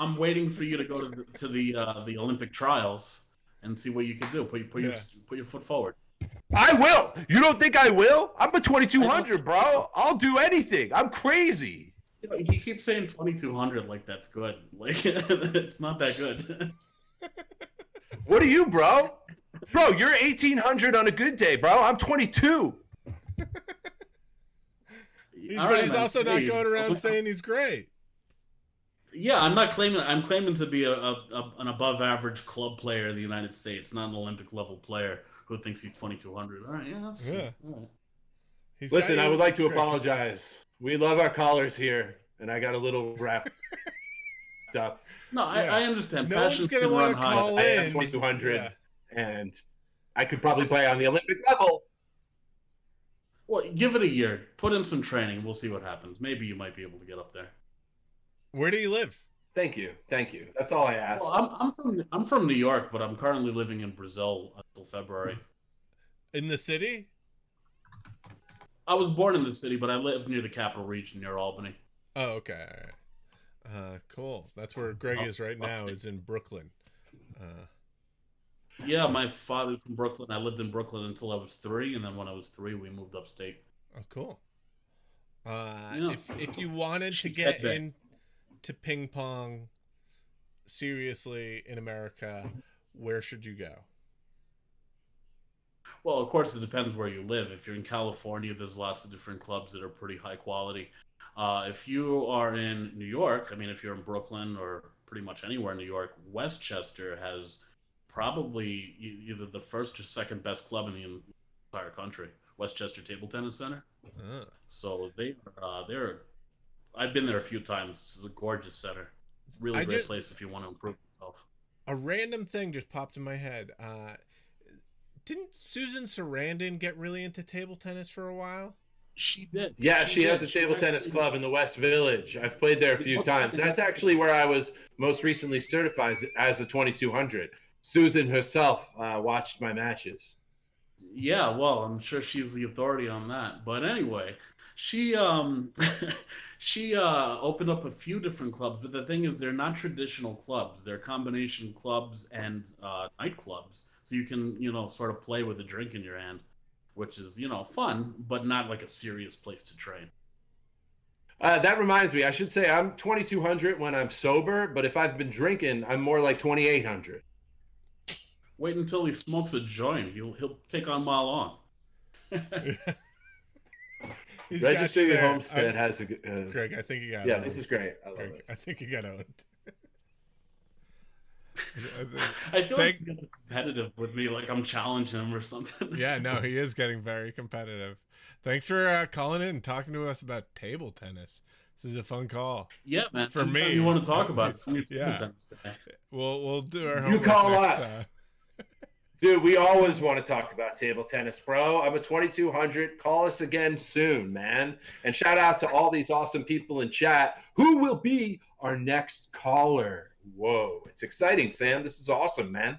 I'm waiting for you to go to the Olympic trials and see what you can do. Put your foot forward. I will. You don't think I will? I'm a 2200, bro. I'll do anything. I'm crazy. You know, he keeps saying 2200 like that's good. Like it's not that good. What are you, bro? Bro, you're 1800 on a good day, bro. I'm 22. He's also not going around saying he's great. Yeah, I'm not claiming. I'm claiming to be an above average club player in the United States, not an Olympic level player who thinks he's 2200. All right, yeah. All right. Listen, I would like to apologize. We love our callers here, and I got a little wrapped up. No, I understand. No one's going to want to call in. I am 2200, and I could probably play on the Olympic level. Well, give it a year. Put in some training. We'll see what happens. Maybe you might be able to get up there. Where do you live? Thank you. That's all I asked. Well, I'm from New York, but I'm currently living in Brazil until February. In the city? I was born in the city, but I live near the capital region, near Albany. Oh, okay. All right. Cool. That's where Greg is right now, is in Brooklyn. Yeah, my father's from Brooklyn. I lived in Brooklyn until I was 3, and then when I was 3, we moved upstate. Oh, cool. If you wanted to get into ping pong seriously in America, where should you go? Well, of course, it depends where you live. If you're in California, there's lots of different clubs that are pretty high quality. If you are in New York, I mean, if you're in Brooklyn or pretty much anywhere in New York, Westchester has probably either the first or second best club in the entire country, Westchester Table Tennis Center. So they're I've been there a few times. It's a gorgeous center. Really great place if you want to improve yourself. A random thing just popped in my head. Didn't Susan Sarandon get really into table tennis for a while? She did. Yeah, she has a table tennis club in the West Village. I've played there a few times. That's actually where I was most recently certified as a 2200. Susan herself watched my matches. Yeah, well, I'm sure she's the authority on that. But anyway, she she opened up a few different clubs, but the thing is, they're not traditional clubs. They're combination clubs and nightclubs. So you can, sort of play with a drink in your hand, which is, fun, but not like a serious place to train. That reminds me, I should say I'm 2200 when I'm sober, but if I've been drinking, I'm more like 2800. Wait until he smokes a joint. He'll take on Ma Long. He's Register got you Your there. Homestead has a good. Greg, I think you got. Yeah, owned. this is great. I love Greg, this. I think you got owned. I feel like he's getting competitive with me, like I'm challenging him or something. Yeah, no, he is getting very competitive. Thanks for calling in and talking to us about table tennis. This is a fun call. Yeah, man. For Anytime me, you want to talk about it? yeah. We'll do our You homework call next us. time. Dude, we always want to talk about table tennis, bro. I'm a 2200. Call us again soon, man. And shout out to all these awesome people in chat. Who will be our next caller? Whoa, it's exciting, Sam. This is awesome, man.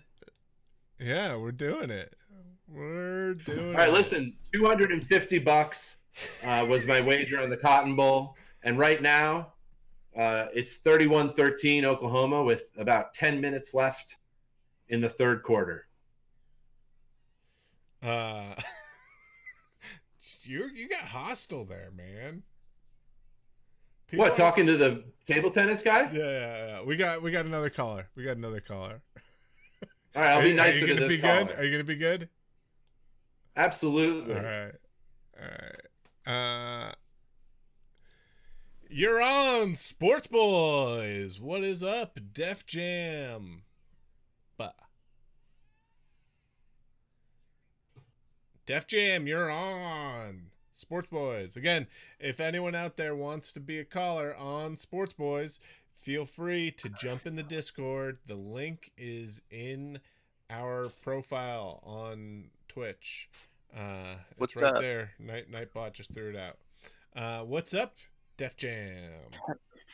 Yeah, we're doing it. We're doing it. All right, listen, $250 was my wager on the Cotton Bowl. And right now, it's 31-13 Oklahoma with about 10 minutes left in the third quarter. You got hostile there, man. What, talking to the table tennis guy? Yeah. We got another caller. All right, I'll be nicer to to this be caller. good? Are you gonna be good? Absolutely. All right. You're on Sportsboiz. What is up, Def Jam? Def Jam, you're on Sportsboiz. Again, if anyone out there wants to be a caller on Sportsboiz, feel free to jump in the Discord. The link is in our profile on Twitch. It's right there. Nightbot just threw it out. What's up, Def Jam?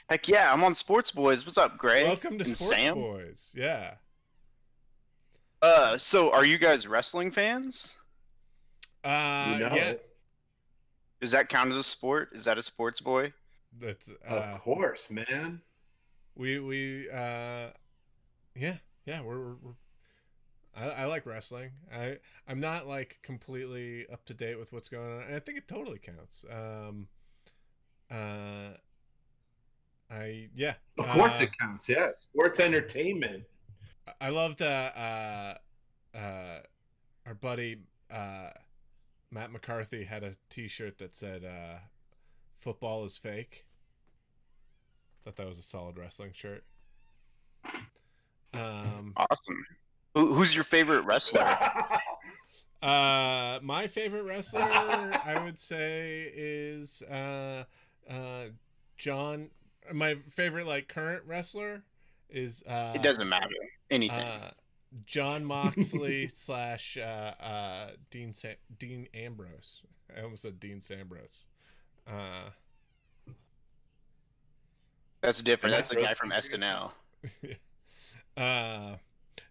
Heck yeah, I'm on Sportsboiz. What's up, Greg? Welcome to Sportsboiz. Yeah. So are you guys wrestling fans? Yeah. Does that count as a sport? Is that a sports boy? That's of course, man. We're I like wrestling. I'm not like completely up to date with what's going on. And I think it totally counts. Of course it counts. Yeah, sports entertainment. I loved our buddy Matt McCarthy had a T-shirt that said "Football is fake." Thought that was a solid wrestling shirt. Awesome. Who's your favorite wrestler? My favorite wrestler, I would say, is John. My favorite like current wrestler is it doesn't matter. Anything. John Moxley / Dean Ambrose. I almost said Dean Sambros. That's different. That's the guy from SNL.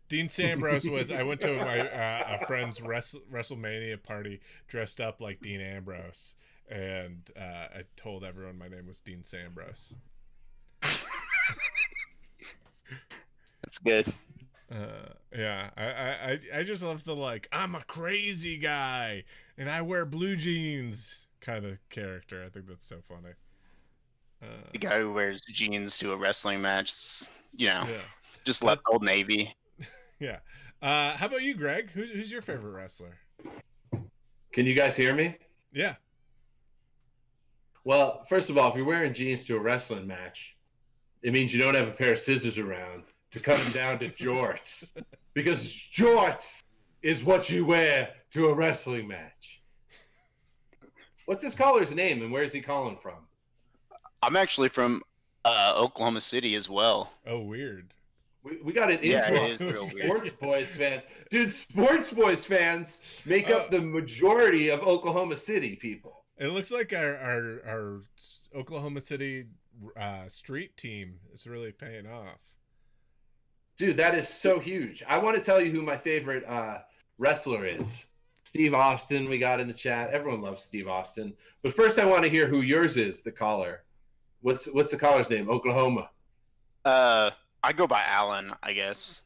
Dean Sambros was. I went to my a friend's WrestleMania party dressed up like Dean Ambrose, and I told everyone my name was Dean Sambros. That's good. Yeah, I just love the like I'm a crazy guy and I wear blue jeans kind of character. I think that's so funny. The guy who wears jeans to a wrestling match, yeah. Just left Old Navy. Yeah. How about you, Greg? Who's your favorite wrestler? Can you guys hear me? Yeah. Well, first of all, if you're wearing jeans to a wrestling match, it means you don't have a pair of scissors around to cut them down to jorts. Because jorts is what you wear to a wrestling match. What's this caller's name and where is he calling from? I'm actually from Oklahoma City as well. Oh, weird. We got an influx of Sportsboiz fans. Dude, Sportsboiz fans make up the majority of Oklahoma City people. It looks like our Oklahoma City street team is really paying off. Dude, that is so huge. I want to tell you who my favorite wrestler is. Steve Austin, we got in the chat. Everyone loves Steve Austin. But first I want to hear who yours is, the caller. What's the caller's name? Oklahoma. I go by Alan, I guess.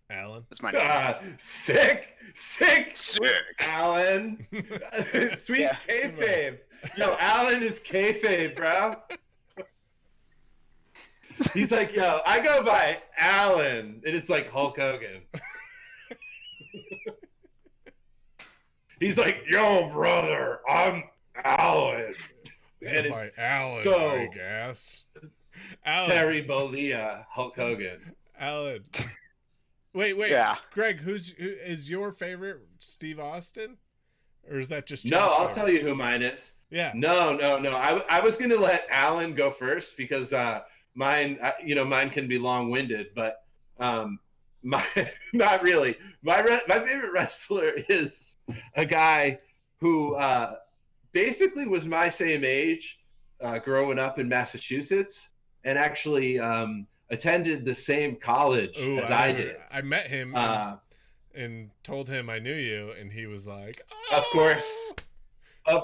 Alan? That's my name. Sick. Alan. Sweet kayfabe. Yo, Alan is kayfabe, bro. He's like, yo, I go by Alan. And it's like Hulk Hogan. He's like, yo, brother, I'm Alan. And by it's Alan, so I guess. Alan. Terry Bollea, Hulk Hogan. Alan. Wait. Yeah. Greg, who is your favorite? Steve Austin? Or is that just No, John's I'll favorite? tell you who mine is. Yeah. No. I was going to let Alan go first because mine can be long-winded, but not really. My favorite wrestler is a guy who basically was my same age growing up in Massachusetts and actually attended the same college as I did. I met him and told him I knew you, and he was like, Of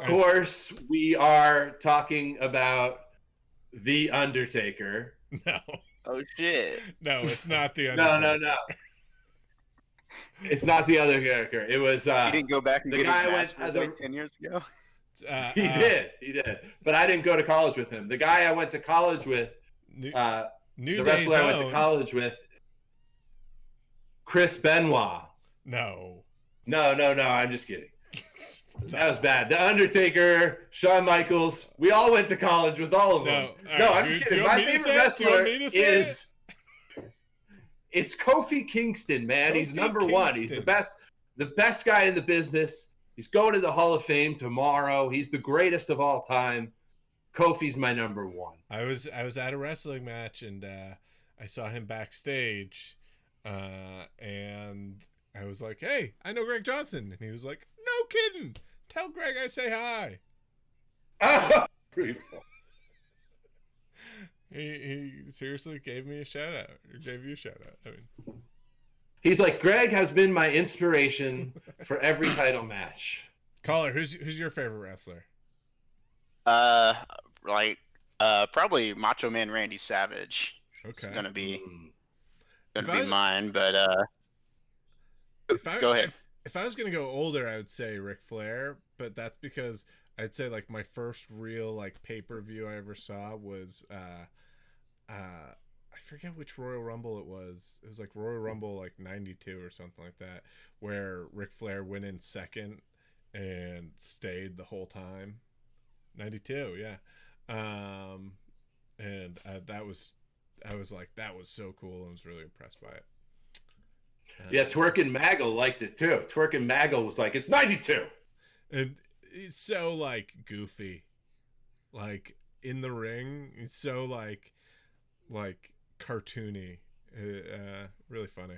course, we are talking about The Undertaker. No. Oh shit. No, it's not The Undertaker. No. It's not the other character. It was He didn't go back and the get guy his went master's like 10 years ago. He did. But I didn't go to college with him. The guy I went to college with, New the Day's wrestler I went Own. to college with, Chris Benoit. No. No, I'm just kidding. That was bad. The Undertaker, Shawn Michaels, we all went to college with all of them. I'm just kidding. My favorite wrestler is it's Kofi Kingston, man. He's number one. He's the best guy in the business. He's going to the Hall of Fame tomorrow. He's the greatest of all time. Kofi's my number one. I was at a wrestling match, and I saw him backstage, and I was like, "Hey, I know Greg Johnson," and he was like, "No kidding. Tell Greg I say hi." He seriously gave me a shout out. Or gave you a shout out. I mean, he's like, Greg has been my inspiration for every title match. Caller, who's your favorite wrestler? Probably Macho Man Randy Savage. Okay, Gonna be I- mine, but go ahead. If I was gonna go older, I would say Ric Flair, but that's because I'd say like my first real like pay-per-view I ever saw was I forget which Royal Rumble it was. It was like Royal Rumble like 92 or something like that, where Ric Flair went in second and stayed the whole time. 92, yeah. And I was like, that was so cool. I was really impressed by it. Yeah, Twerkin' Maggle liked it too. Twerkin' Maggle was like, it's 92. And he's so like goofy, like in the ring. He's so like cartoony, really funny.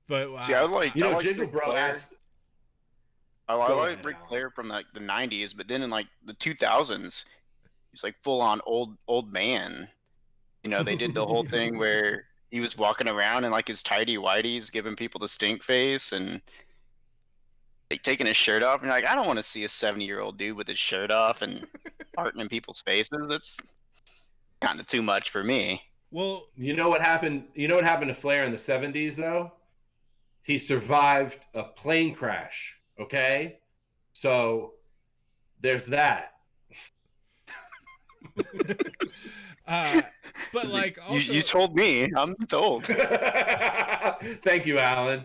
But wow. See, I like Jingle Ric Brothers. I like Ric Flair from like the 90s, but then in like the 2000s, he's like full on old man. You know, they did the whole thing where he was walking around in like his tidy whities, giving people the stink face and like taking his shirt off. And you're like, I don't want to see a 70-year-old dude with his shirt off and farting in people's faces. That's kind of too much for me. Well, you know what happened? You know what happened to Flair in the 70s though? He survived a plane crash. Okay, so there's that. But like also, you told me, I'm told. Thank you, Alan.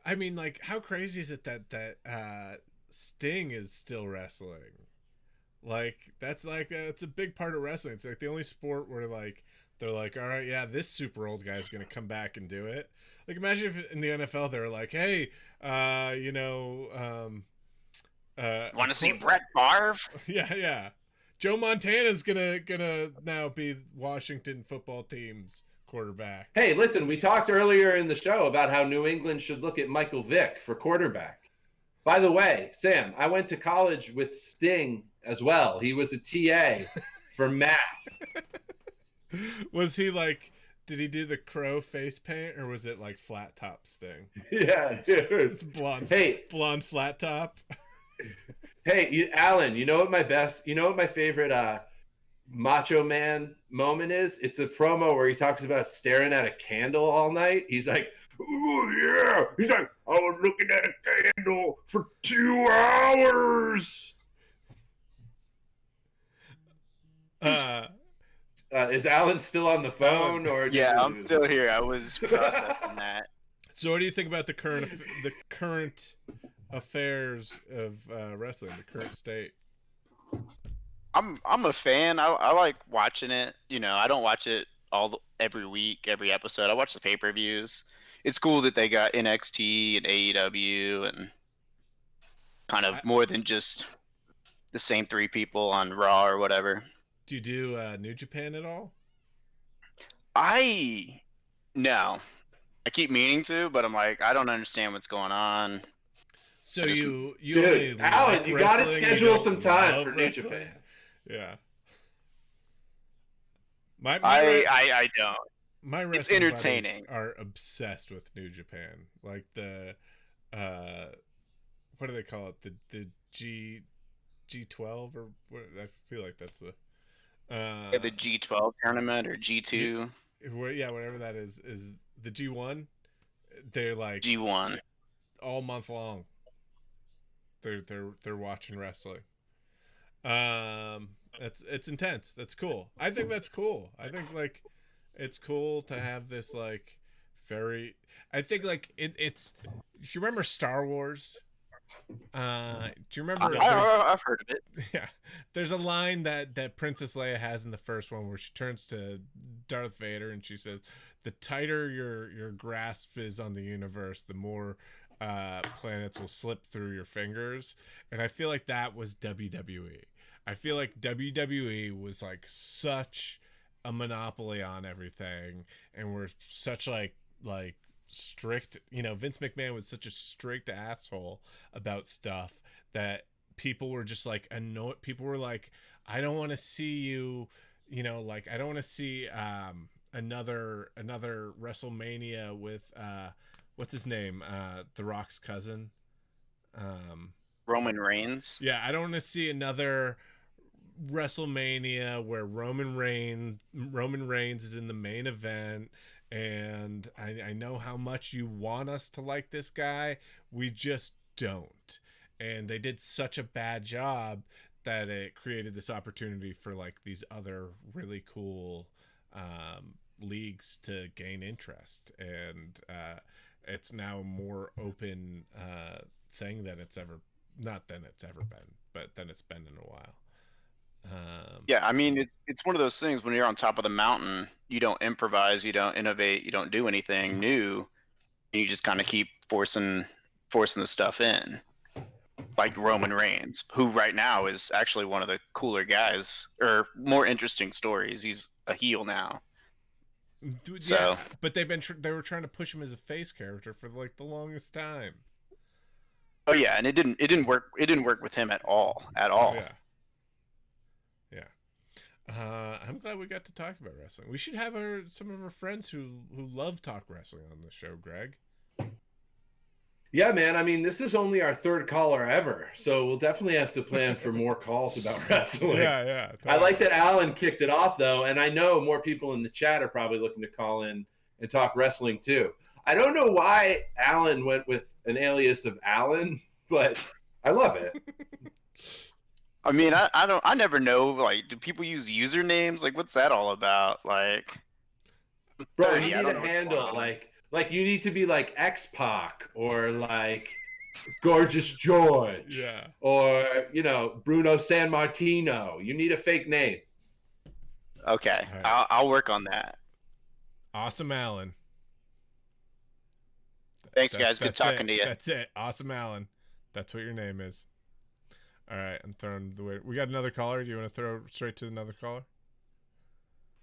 I mean, like, how crazy is it that Sting is still wrestling? Like, that's like it's a big part of wrestling. It's like the only sport where like they're like, all right, yeah, this super old guy is gonna come back and do it. Like, imagine if in the NFL they're like, hey, want to see Brett Favre? Yeah. Joe Montana's gonna now be Washington football team's quarterback. Hey, listen, we talked earlier in the show about how New England should look at Michael Vick for quarterback. By the way, Sam, I went to college with Sting as well. He was a TA for math. Was he like, did he do the crow face paint or was it like flat top Sting? Yeah, dude. It's blonde. Hey, blonde flat top. Hey, Alan, you know what my favorite Macho Man moment is? It's a promo where he talks about staring at a candle all night. He's like, oh yeah. He's like, I was looking at a candle for 2 hours. Is Alan still on the phone? Or yeah, I'm still here. I was processing that. So what do you think about the current affairs of wrestling, the current state? I'm a fan. I like watching it. You know, I don't watch it every week, every episode. I watch the pay-per-views. It's cool that they got NXT and AEW and kind of more than just the same three people on Raw or whatever. Do you do New Japan at all? No. I keep meaning to, but I'm like, I don't understand what's going on. So you dude, Alan, you got to schedule some time for New Japan. Yeah. I don't. My it's entertaining. Are obsessed with New Japan, like the what do they call it? The G12 or what? I feel like that's the the G12 tournament or G2. Yeah, whatever that is the G1. They're like G1 all month long. They're watching wrestling. It's intense. That's cool. I think that's cool. I think like it's cool to have this like very. I think like it's. Do you remember Star Wars? Do you remember? I've heard of it. Yeah, there's a line that Princess Leia has in the first one where she turns to Darth Vader and she says, "The tighter your grasp is on the universe, the more planets will slip through your fingers." And I feel like that was WWE. I feel like WWE was like such a monopoly on everything, and we're such like strict, you know, Vince McMahon was such a strict asshole about stuff that people were just like annoyed. People were like, I don't want to see you, you know, like I don't want to see another WrestleMania with what's his name, The Rock's cousin, Roman Reigns. Yeah, I don't want to see another WrestleMania where Roman Reigns is in the main event. And I know how much you want us to like this guy. We just don't. And they did such a bad job that it created this opportunity for like these other really cool leagues to gain interest. And it's now a more open thing than it's ever been, but than it's been in a while. Yeah, I mean, it's one of those things when you're on top of the mountain, you don't improvise, you don't innovate, you don't do anything new, and you just kind of keep forcing the stuff in. Like Roman Reigns, who right now is actually one of the cooler guys, or more interesting stories. He's a heel now. Dude, yeah, but they were trying to push him as a face character for like the longest time. Oh yeah, and it didn't work. It didn't work with him at all. Yeah. I'm glad we got to talk about wrestling. We should have some of our friends who love talk wrestling on the show, Greg. Yeah, man. I mean, this is only our third caller ever, so we'll definitely have to plan for more calls about wrestling. Yeah. Totally. I like that Alan kicked it off, though, and I know more people in the chat are probably looking to call in and talk wrestling, too. I don't know why Alan went with an alias of Alan, but I love it. I mean, I never know, like, do people use usernames? Like, what's that all about? Like, bro, you need a handle, like you need to be like X-Pac or like Gorgeous George, yeah, or you know Bruno San Martino. You need a fake name. Okay, right. I'll work on that. Awesome, Alan. Thanks, guys. Good talking to you. That's it. Awesome, Alan. That's what your name is. All right, I'm throwing the way. We got another caller. Do you want to throw straight to another caller?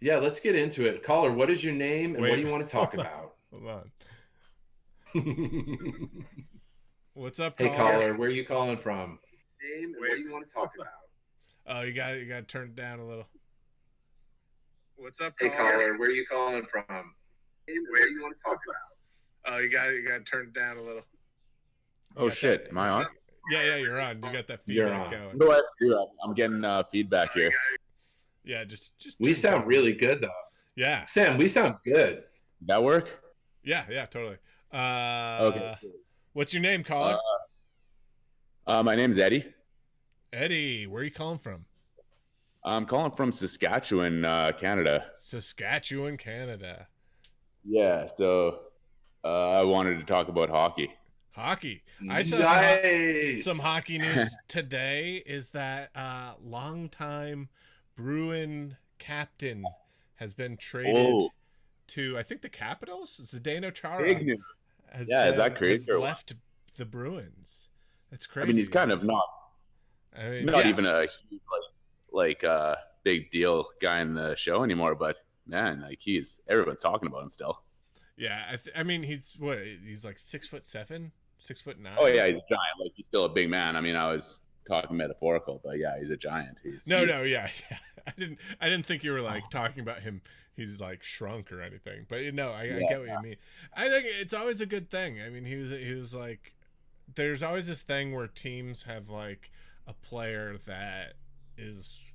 Yeah, let's get into it. Caller, what is your name and what do you want to talk about? Hold on. What's up, caller? Hey, caller, where are you calling from? Name and what do you want to talk about? Oh, you got to turn it down a little. What's up, caller? Hey, caller, where are you calling from? Name and what do you want to talk about? Oh, you got to turn it down a little. Oh shit, am I on? Yeah, you're on. You got that feedback going. What do I have to do? I'm getting feedback here. Yeah, just. We sound really good though. Yeah, Sam, we sound good. Did that work? Yeah, totally. Okay. Cool. What's your name, caller? My name's Eddie. Eddie, where are you calling from? I'm calling from Saskatchewan, Canada. Saskatchewan, Canada. Yeah, so I wanted to talk about hockey. Hockey. I saw some hockey news today. Is that longtime Bruin captain has been traded to, I think, the Capitals? Zdeno Chara. Is that crazy? Has left the Bruins. That's crazy. I mean, he's kind of not even a huge big deal guy in the show anymore. But man, like everyone's talking about him still. Yeah, I mean, he's He's like 6'7", 6'9". Oh yeah, he's a giant. Like he's still a big man. I mean, I was talking metaphorical, but yeah, he's a giant. Yeah. I didn't think you were like talking about him. He's like shrunk or anything, but I get what you mean. I think it's always a good thing. I mean, he was like, there's always this thing where teams have like a player that is,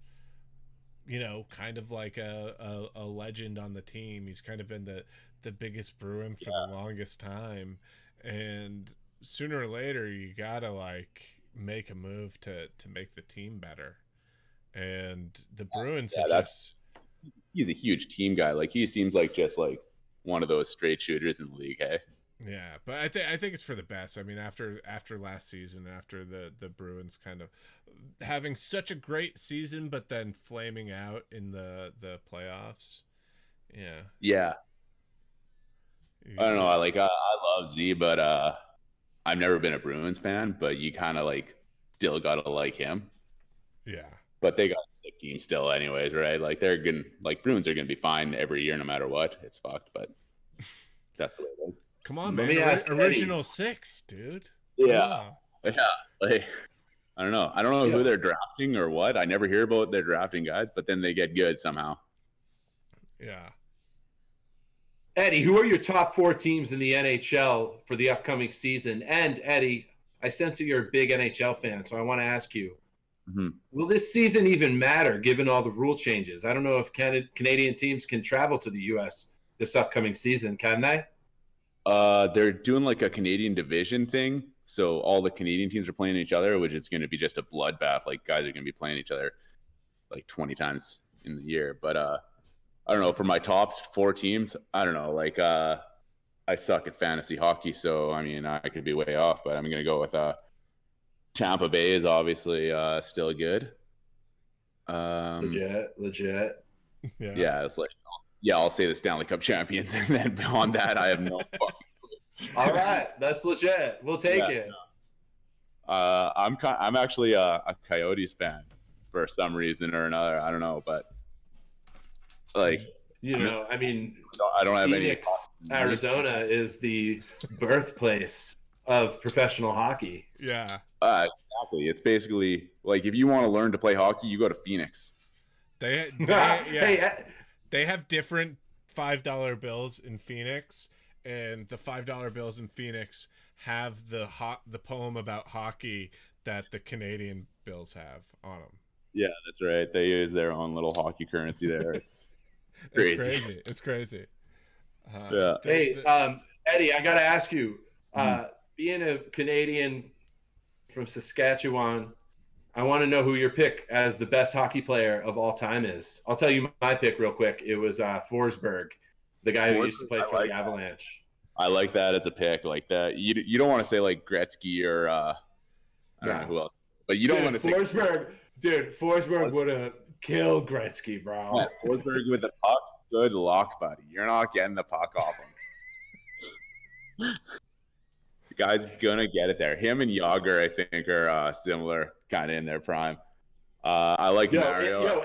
kind of like a legend on the team. He's kind of been the biggest Bruin for the longest time, and sooner or later you gotta like make a move to make the team better. And the Bruins he's a huge team guy. Like he seems like just like one of those straight shooters in the league. Hey. Yeah, but I think it's for the best. I mean, after last season, after the Bruins kind of having such a great season, but then flaming out in the playoffs. Yeah. Yeah. I don't know. I love Z, but I've never been a Bruins fan. But you kind of like still gotta like him. Yeah. But they got the team still, anyways, right? Like Bruins are gonna be fine every year, no matter what. It's fucked, but that's the way it is. Come on, man! Original six, dude. Yeah. Like I don't know who they're drafting or what. I never hear about their drafting guys, but then they get good somehow. Yeah. Eddie, who are your top 4 teams in the NHL for the upcoming season? And Eddie, I sense that you're a big NHL fan, so I want to ask you, will this season even matter given all the rule changes? I don't know if Canadian teams can travel to the U.S. this upcoming season, can they? They're doing like a Canadian division thing. So all the Canadian teams are playing each other, which is going to be just a bloodbath. Like guys are going to be playing each other like 20 times in the year. But I don't know, for my top 4 teams, I don't know. Like I suck at fantasy hockey, so I mean I could be way off, but I'm going to go with Tampa Bay is obviously still good. Legit. Yeah, it's like I'll say the Stanley Cup champions, and then beyond that, I have no fucking clue. All right, that's legit. We'll take it. No. I'm actually a Coyotes fan for some reason or another. I don't know, but like I mean, I don't have Phoenix, Arizona is the birthplace of professional hockey. Yeah. Exactly. It's basically like if you want to learn to play hockey, you go to Phoenix. They have different $5 bills in Phoenix, and the $5 bills in Phoenix have the poem about hockey that the Canadian bills have on them. Yeah, that's right. They use their own little hockey currency there. It's crazy. It's crazy. Yeah. Hey, Eddie, I got to ask you, being a Canadian from Saskatchewan, I want to know who your pick as the best hockey player of all time is. I'll tell you my pick real quick. It was Forsberg, the guy who used to play for the Avalanche. I like that as a pick. Like that, you don't want to say like Gretzky or I don't know who else, but you don't want to say Forsberg. Dude, Forsberg would have killed Gretzky, bro. Yeah, Forsberg with the puck, good luck, buddy. You're not getting the puck off him. The guy's gonna get it there. Him and Yager, I think, are similar, kind of in their prime. I like Mario.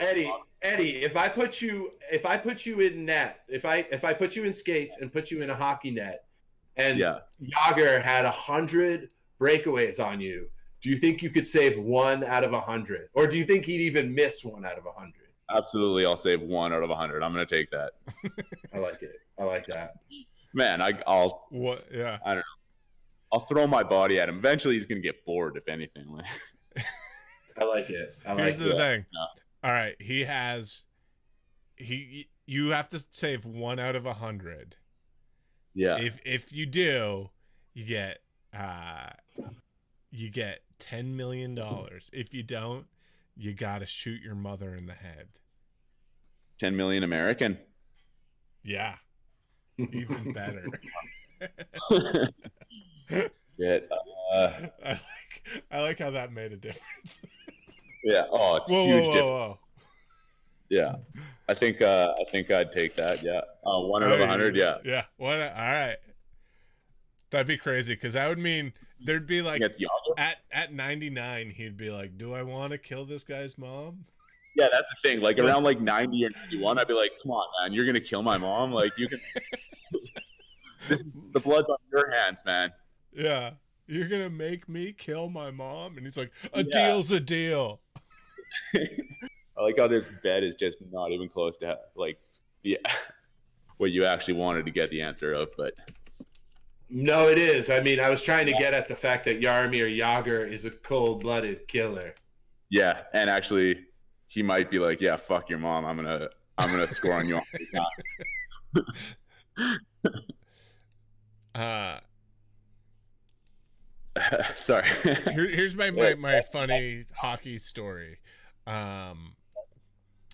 Eddie, if I put you in net, if I put you in skates and put you in a hockey net, and Yager had 100 breakaways on you, do you think you could save 1 out of 100, or do you think he'd even miss 1 out of 100? Absolutely, I'll save 1 out of 100. I'm gonna take that. I like it. I like that. Man, I'll. What? Yeah. I don't know. I'll throw my body at him. Eventually, he's gonna get bored, if anything. I like it. Here's the thing. All right, you have to save 1 out of 100. Yeah. If you do, you get $10 million. If you don't, you gotta shoot your mother in the head. 10 million American. Yeah. Even better. Shit. like how that made a difference. Yeah. Oh, it's huge difference. Whoa. Yeah. I think I'd take that. Yeah. 1 out of 100. Yeah. Yeah. All right. That'd be crazy because that would mean there'd be like at 99, he'd be like, "Do I want to kill this guy's mom?" Yeah, that's the thing. Like around like 90 or 91, I'd be like, "Come on, man, you're gonna kill my mom? Like you can." The blood's on your hands, man. Yeah, you're gonna make me kill my mom, and he's like, "A deal's a deal." I like how this bet is just not even close to like what you actually wanted to get the answer of, but. No, it is. I mean, I was trying to get at the fact that Jaromir Jagr is a cold-blooded killer. Yeah, and actually, he might be like, "Yeah, fuck your mom. I'm gonna score on you all the times." Sorry. Here's my funny hockey story.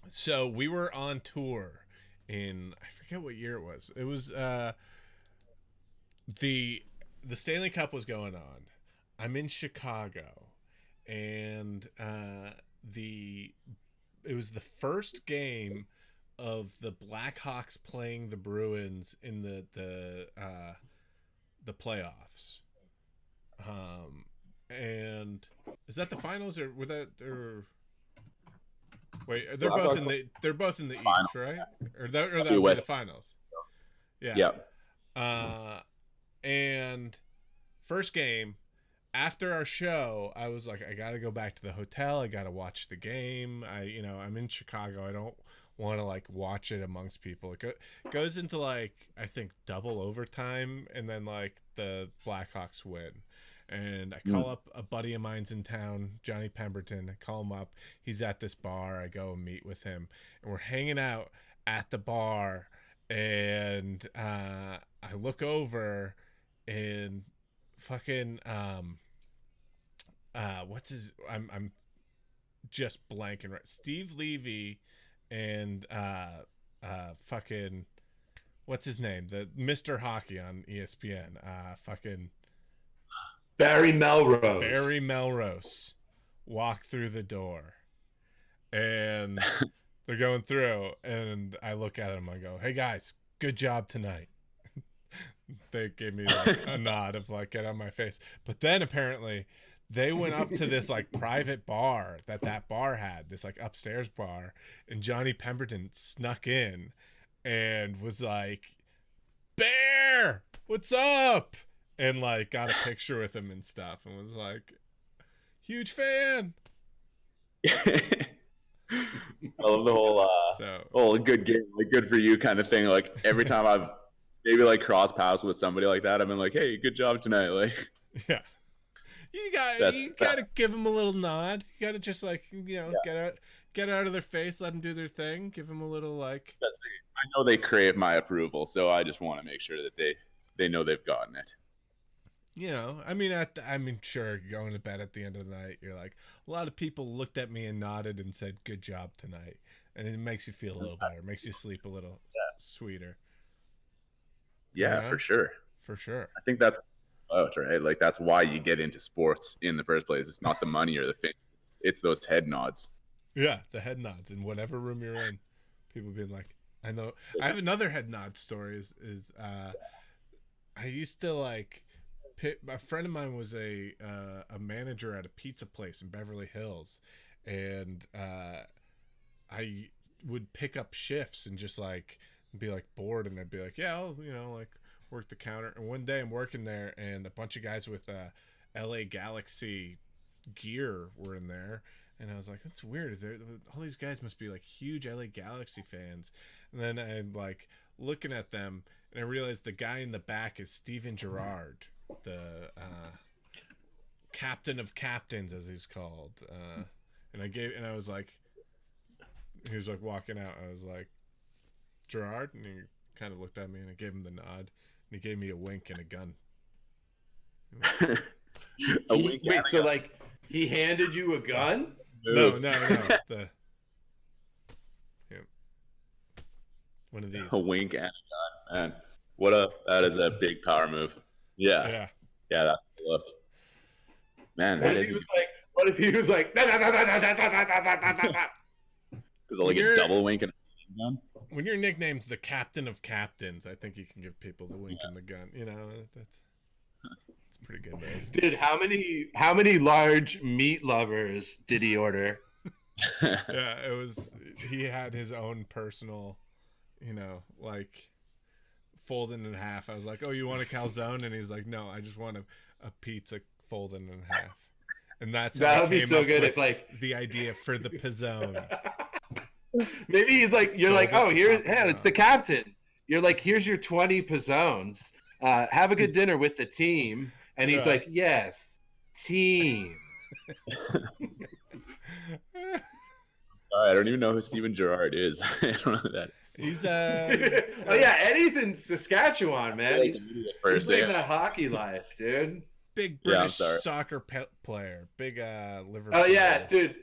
So we were on tour in, I forget what year it was. It was the Stanley Cup was going on. I'm in Chicago, and it was the first game of the Blackhawks playing the Bruins in the playoffs. And is that the finals or were that or wait? They're both in the East, right? Or that would be the finals. Yeah. And first game after our show, I was like, I gotta go back to the hotel. I gotta watch the game. I'm in Chicago. I don't want to like watch it amongst people. It goes into like I think double overtime, and then like the Blackhawks win. And I call up a buddy of mine's in town, Johnny Pemberton. I call him up. He's at this bar. I go and meet with him, and we're hanging out at the bar. And I look over, and fucking what's his? I'm just blanking right. Steve Levy and fucking what's his name? The Mr. Hockey on ESPN. Fucking. Barry Melrose. Barry Melrose walk through the door, and they're going through, and I look at them. I go, "Hey guys, good job tonight." They gave me like a nod of like get on my face, but then apparently they went up to this like private bar that bar had, this like upstairs bar, and Johnny Pemberton snuck in and was like, "Bear, what's up?" And like got a picture with him and stuff, and was like, huge fan. I love the whole good game, like good for you kind of thing. Like every time I've maybe like cross paths with somebody like that, I've been like, "Hey, good job tonight." Like, yeah, you gotta give them a little nod. You gotta just like get out of their face, let them do their thing, give them a little like. I know they crave my approval, so I just want to make sure that they know they've gotten it. I mean, sure, going to bed at the end of the night, you're like, a lot of people looked at me and nodded and said, "Good job tonight," and it makes you feel a little better, makes you sleep a little sweeter. Yeah, for sure. I think that's right. Like that's why you get into sports in the first place. It's not the money or the fame; it's those head nods. Yeah, the head nods in whatever room you're in. People being like, "I know." I have another head nod story. Is I used to like. A friend of mine was a manager at a pizza place in Beverly Hills, and I would pick up shifts and just like be like bored, and I'd be like, "Yeah, I'll like work the counter." And one day I'm working there, and a bunch of guys with LA Galaxy gear were in there, and I was like, "That's weird. All these guys must be like huge LA Galaxy fans." And then I'm like looking at them, and I realized the guy in the back is Steven Gerrard, the captain of captains, as he's called. And I was like, he was like walking out. I was like, "Gerrard?" And he kind of looked at me, and I gave him the nod, and he gave me a wink and a gun. Wait, so like he handed you a gun? No. One of these. A wink and a gun, man. That is a big power move. Yeah, that's the look. Man, What if he was like, What if he was like, nah, nah, nah, nah, nah, nah, nah, nah, nah, nah, nah, nah. Is it like a double wink and a gun? When your nickname's the captain of captains, I think you can give people the wink and the gun. You know, that's pretty good, man. Dude, how many large meat lovers did he order? Yeah, it was. He had his own personal, you know, like folding in half. I was like, "Oh, you want a calzone?" And he's like, "No, I just want a pizza folded in half." And that's how That I would be came so up good with if like the idea for the pizzone. maybe he's like, you're like, Sold oh, it to here, Papa yeah, it's the John. captain. You're like, here's your 20 pizzones. Have a good dinner with the team. And he's Yeah. like, yes, team. I don't even know who Steven Gerrard is. I don't know that. He's Oh yeah, Eddie's in Saskatchewan, man. Like, He's first, living yeah. that hockey life, dude. big Yeah, I'm British sorry. soccer player. Big Liverpool. Oh yeah, dude.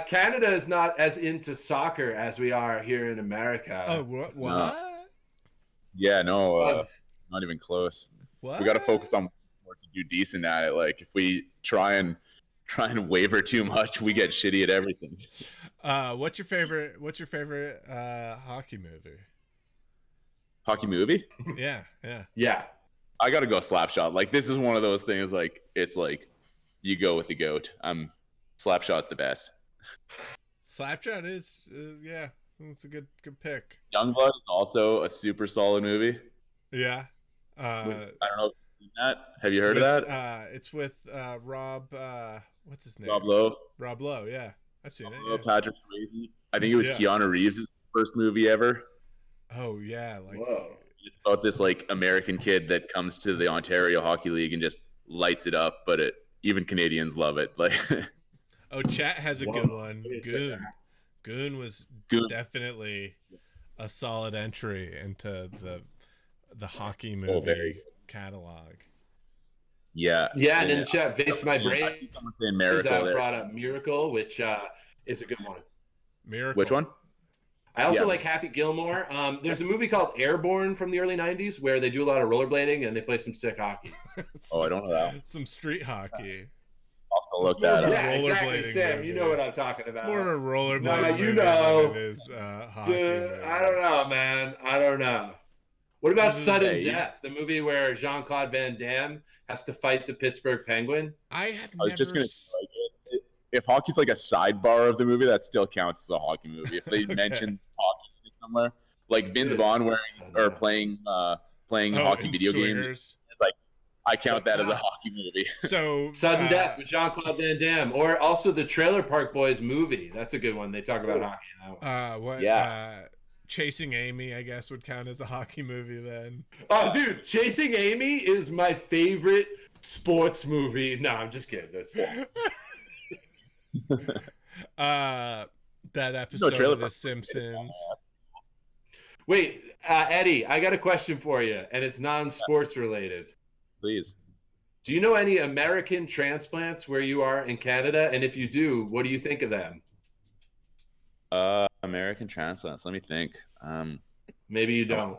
Canada is not as into soccer as we are here in America. Oh, what? Yeah, no, not even close. What? We got to focus on more to do decent at it. Like if we try and waver too much, we get shitty at everything. What's your favorite hockey movie? Hockey movie? Yeah. Yeah. I got to go Slapshot. Like this is one of those things. Like it's like you go with the goat. Slapshot's the best. Slapshot is, yeah, it's a good pick. Youngblood is also a super solid movie. Yeah. I don't know if you've seen that. Have you heard of that? It's with Rob. What's his name? Rob Lowe. Rob Lowe. Yeah, I've seen it. Lowe, Yeah. Patrick Swayze. I think it was Yeah. Keanu Reeves' first movie ever. Oh yeah, like Whoa. It's about this like American kid that comes to the Ontario Hockey League and just lights it up. But even Canadians love it. Like, oh, Chat has a Whoa. good one. Goon was Goon. definitely a solid entry into the hockey Oh, movie very. catalog. yeah, Yeah, and in the chat, Vaped My Brain I see someone saying has Miracle there. brought up Miracle, which is a good one. Miracle. Which one? I also Yeah. like Happy Gilmore. There's a movie called Airborne from the early 90s where they do a lot of rollerblading and they play some sick hockey. Oh, I don't know that one. Some street hockey. I'll have to look more that of a up. Yeah, exactly, rollerblading Sam. movie. You know what I'm talking It's about. more of a rollerblading No, you movie know. than it is hockey. Dude, movie. I don't know, man. I don't know. What about This is Sudden vague. Death, the movie where Jean-Claude Van Damme has to fight the Pittsburgh Penguin? I have I was never. just gonna say, like, if hockey's like a sidebar of the movie, that still counts as a hockey movie. If they Okay. mention hockey somewhere, like Vince Dude, Vaughn wearing Sudden or Death. playing Oh, hockey and video games, Swingers. it's like I count that as a hockey movie. So Sudden Death with Jean-Claude Van Damme, or also the Trailer Park Boys movie. That's a good one. They talk about hockey in that one. What? Yeah. Chasing Amy, I guess, would count as a hockey movie then. Oh, dude, Chasing Amy is my favorite sports movie. No, I'm just kidding. That's That episode Trailer of The Park. Simpsons. Wait, Eddie, I got a question for you, and it's non-sports related. Please. Do you know any American transplants where you are in Canada? And if you do, what do you think of them? American transplants. Let me think. Maybe you don't.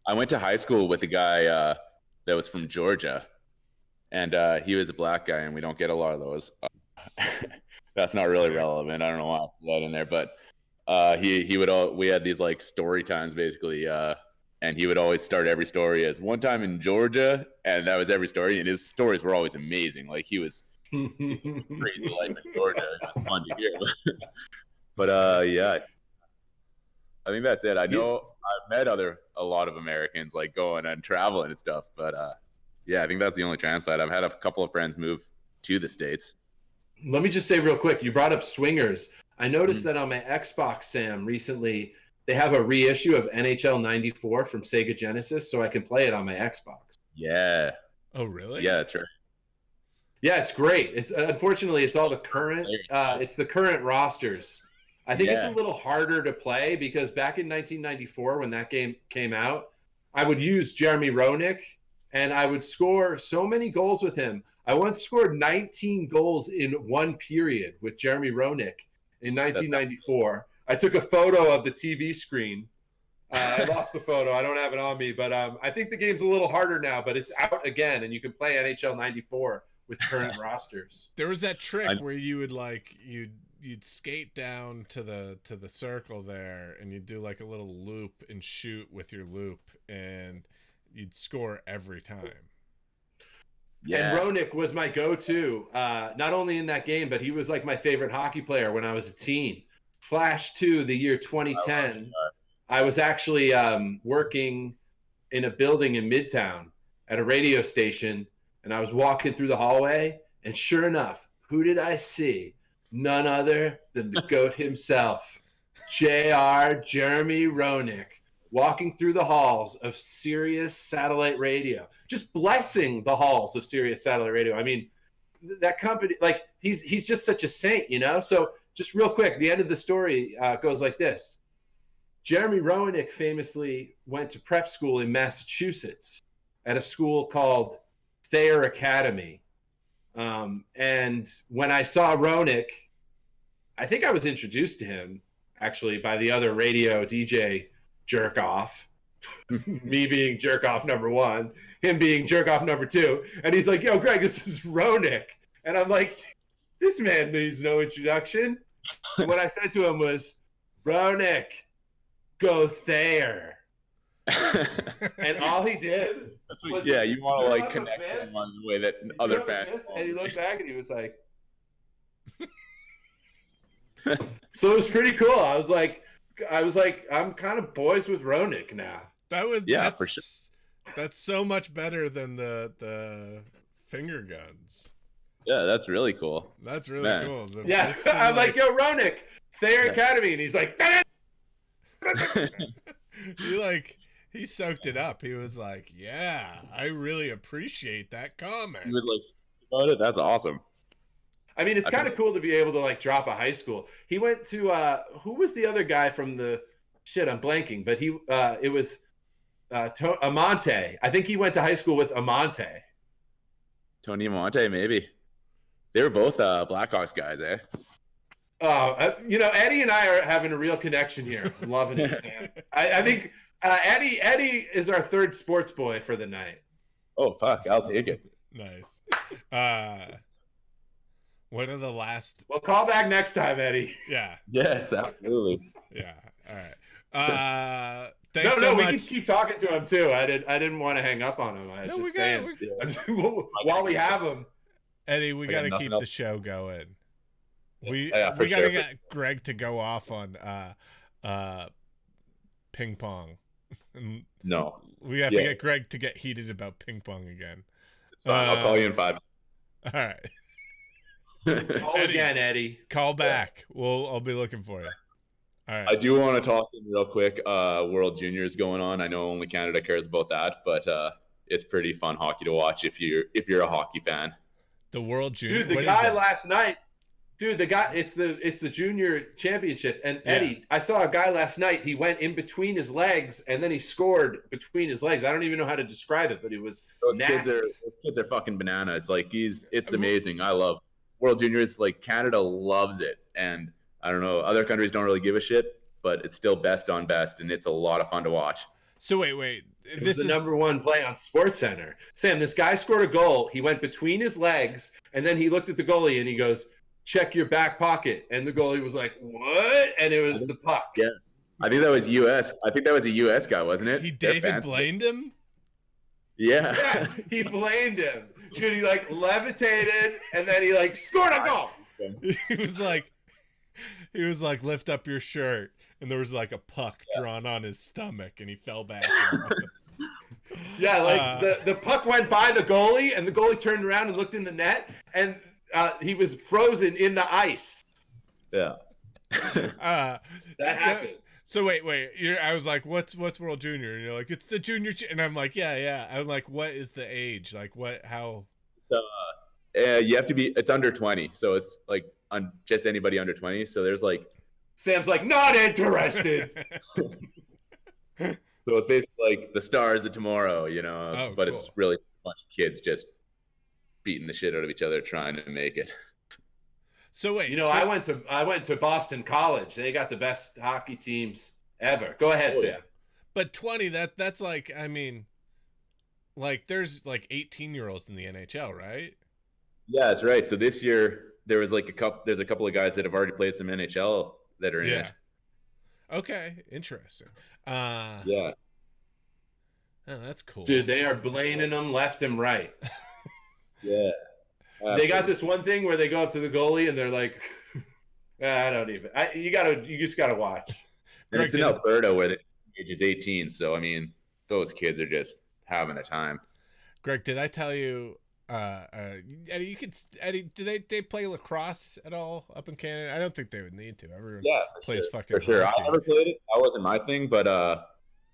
I went to high school with a guy that was from Georgia, and he was a black guy, and we don't get a lot of those. That's not really relevant. I don't know why I put that in there, but he would we had these like story times basically, and he would always start every story as one time in Georgia, and that was every story. And his stories were always amazing. Like he was crazy life in Georgia. It was fun to hear. But yeah, I think that's it. I know I've met a lot of Americans like going and traveling and stuff, but yeah, I think that's the only transplant. I've had a couple of friends move to the States. Let me just say real quick, you brought up Swingers. I noticed that on my Xbox, Sam, recently, they have a reissue of NHL 94 from Sega Genesis, so I can play it on my Xbox. Yeah. Oh, really? Yeah, that's right. Yeah, it's great. It's unfortunately, it's all the current, it's the current rosters. I think it's a little harder to play because back in 1994, when that game came out, I would use Jeremy Roenick, and I would score so many goals with him. I once scored 19 goals in one period with Jeremy Roenick in 1994. I took a photo of the TV screen. I lost the photo. I don't have it on me, but I think the game's a little harder now, but it's out again, and you can play NHL 94 with current rosters. There was that trick where you would like you'd skate down to the circle there, and you'd do like a little loop and shoot with your loop, and you'd score every time. Yeah. And Roenick was my go-to, not only in that game, but he was like my favorite hockey player when I was a teen. Flash 2, the year 2010, I was actually working in a building in Midtown at a radio station, and I was walking through the hallway, and sure enough, who did I see? None other than the GOAT himself, Jeremy Roenick, walking through the halls of Sirius Satellite Radio, just blessing the halls of Sirius Satellite Radio. I mean, that company, like, he's just such a saint, you know? So just real quick, the end of the story goes like this. Jeremy Roenick famously went to prep school in Massachusetts at a school called Thayer Academy. And when I saw Roenick, I think I was introduced to him actually by the other radio DJ jerk off, me being jerk off number 1, him being jerk off number 2. And he's like, yo, Greg, this is Roenick. And I'm like, this man needs no introduction. And what I said to him was, Roenick, go Thayer. And all he did was, yeah, you want to like connect him on the way that other fans. And he looked back and he was like, so it was pretty cool. I was like, I'm kind of boys with Roenick now. For sure. That's so much better than the finger guns. Yeah, that's really cool. That's really cool. I'm like, yo, Roenick, Thayer Academy, and he's like, he soaked it up. He was like, yeah, I really appreciate that comment. He was like, about it. That's awesome. I mean, it's kind of cool to be able to like drop a high school. He went to who was the other guy from the I'm blanking, but it was Amante. I think he went to high school with Amante. Tony Amante, maybe. They were both Blackhawks guys, eh? Eddie and I are having a real connection here. I'm loving it, Sam. I think Eddie is our third sports boy for the night. Oh, fuck. I'll take it. Nice. One of the last. Well, call back next time, Eddie. Yeah. Yes, absolutely. Yeah. All right. Thanks so much. We can keep talking to him too. I didn't want to hang up on him. While we have him, Eddie, we got to keep the show going. We got to get Greg to go off on ping pong. No, we have to get Greg to get heated about ping pong again. It's fine. I'll call you in 5 minutes. All right. Call again, Eddie. Call back. I'll be looking for you. All right. I do want to toss in real quick. World Juniors going on. I know only Canada cares about that, but it's pretty fun hockey to watch if you're a hockey fan. The World Junior. Dude, the guy last night. Dude, it's the junior championship, and Eddie, I saw a guy last night. He went in between his legs, and then he scored between his legs. I don't even know how to describe it, but it was those kids are fucking bananas. Like it's amazing. I love World Juniors. Like Canada loves it, and I don't know, other countries don't really give a shit, but it's still best on best, and it's a lot of fun to watch. So wait. This is the number 1 play on SportsCenter. Sam, this guy scored a goal. He went between his legs, and then he looked at the goalie and he goes, check your back pocket. And the goalie was like, what? And it was the puck. Yeah. I think that was U.S. I think that was a U.S. guy, wasn't it? He David blamed him? Yeah, he blamed him. Dude, he like levitated, and then he like scored a goal. He was like, lift up your shirt. And there was like a puck drawn on his stomach, and he fell back. Yeah, like the puck went by the goalie, and the goalie turned around and looked in the net, and he was frozen in the ice. Yeah. That happened. So wait. I was like, what's World Junior? And you're like, it's the junior. And I'm like, yeah. I'm like, what is the age? Like, what? How? You have to be. It's under 20, so it's like just anybody under 20. So there's like. Sam's like, not interested. So it's basically like the stars of tomorrow, you know, but cool. It's really a bunch of kids just beating the shit out of each other trying to make it. So wait, I went to Boston College. They got the best hockey teams ever. Go ahead, Sam. Yeah. But 20, that's like, I mean, like there's like 18-year-olds in the NHL, right? Yeah, that's right. So this year there was like there's a couple of guys that have already played some NHL that are in it. Okay, interesting. Yeah. Oh, that's cool. Dude, they are blaming them left and right. Yeah. They got this one thing where they go up to the goalie and they're like, I don't even. You just gotta watch. And it's in Alberta where the age is 18, so I mean, those kids are just having a time. Greg, did I tell you, Eddie? Eddie, do they play lacrosse at all up in Canada? I don't think they would need to. Everyone plays fucking. For sure, hockey. I never played it. That wasn't my thing, but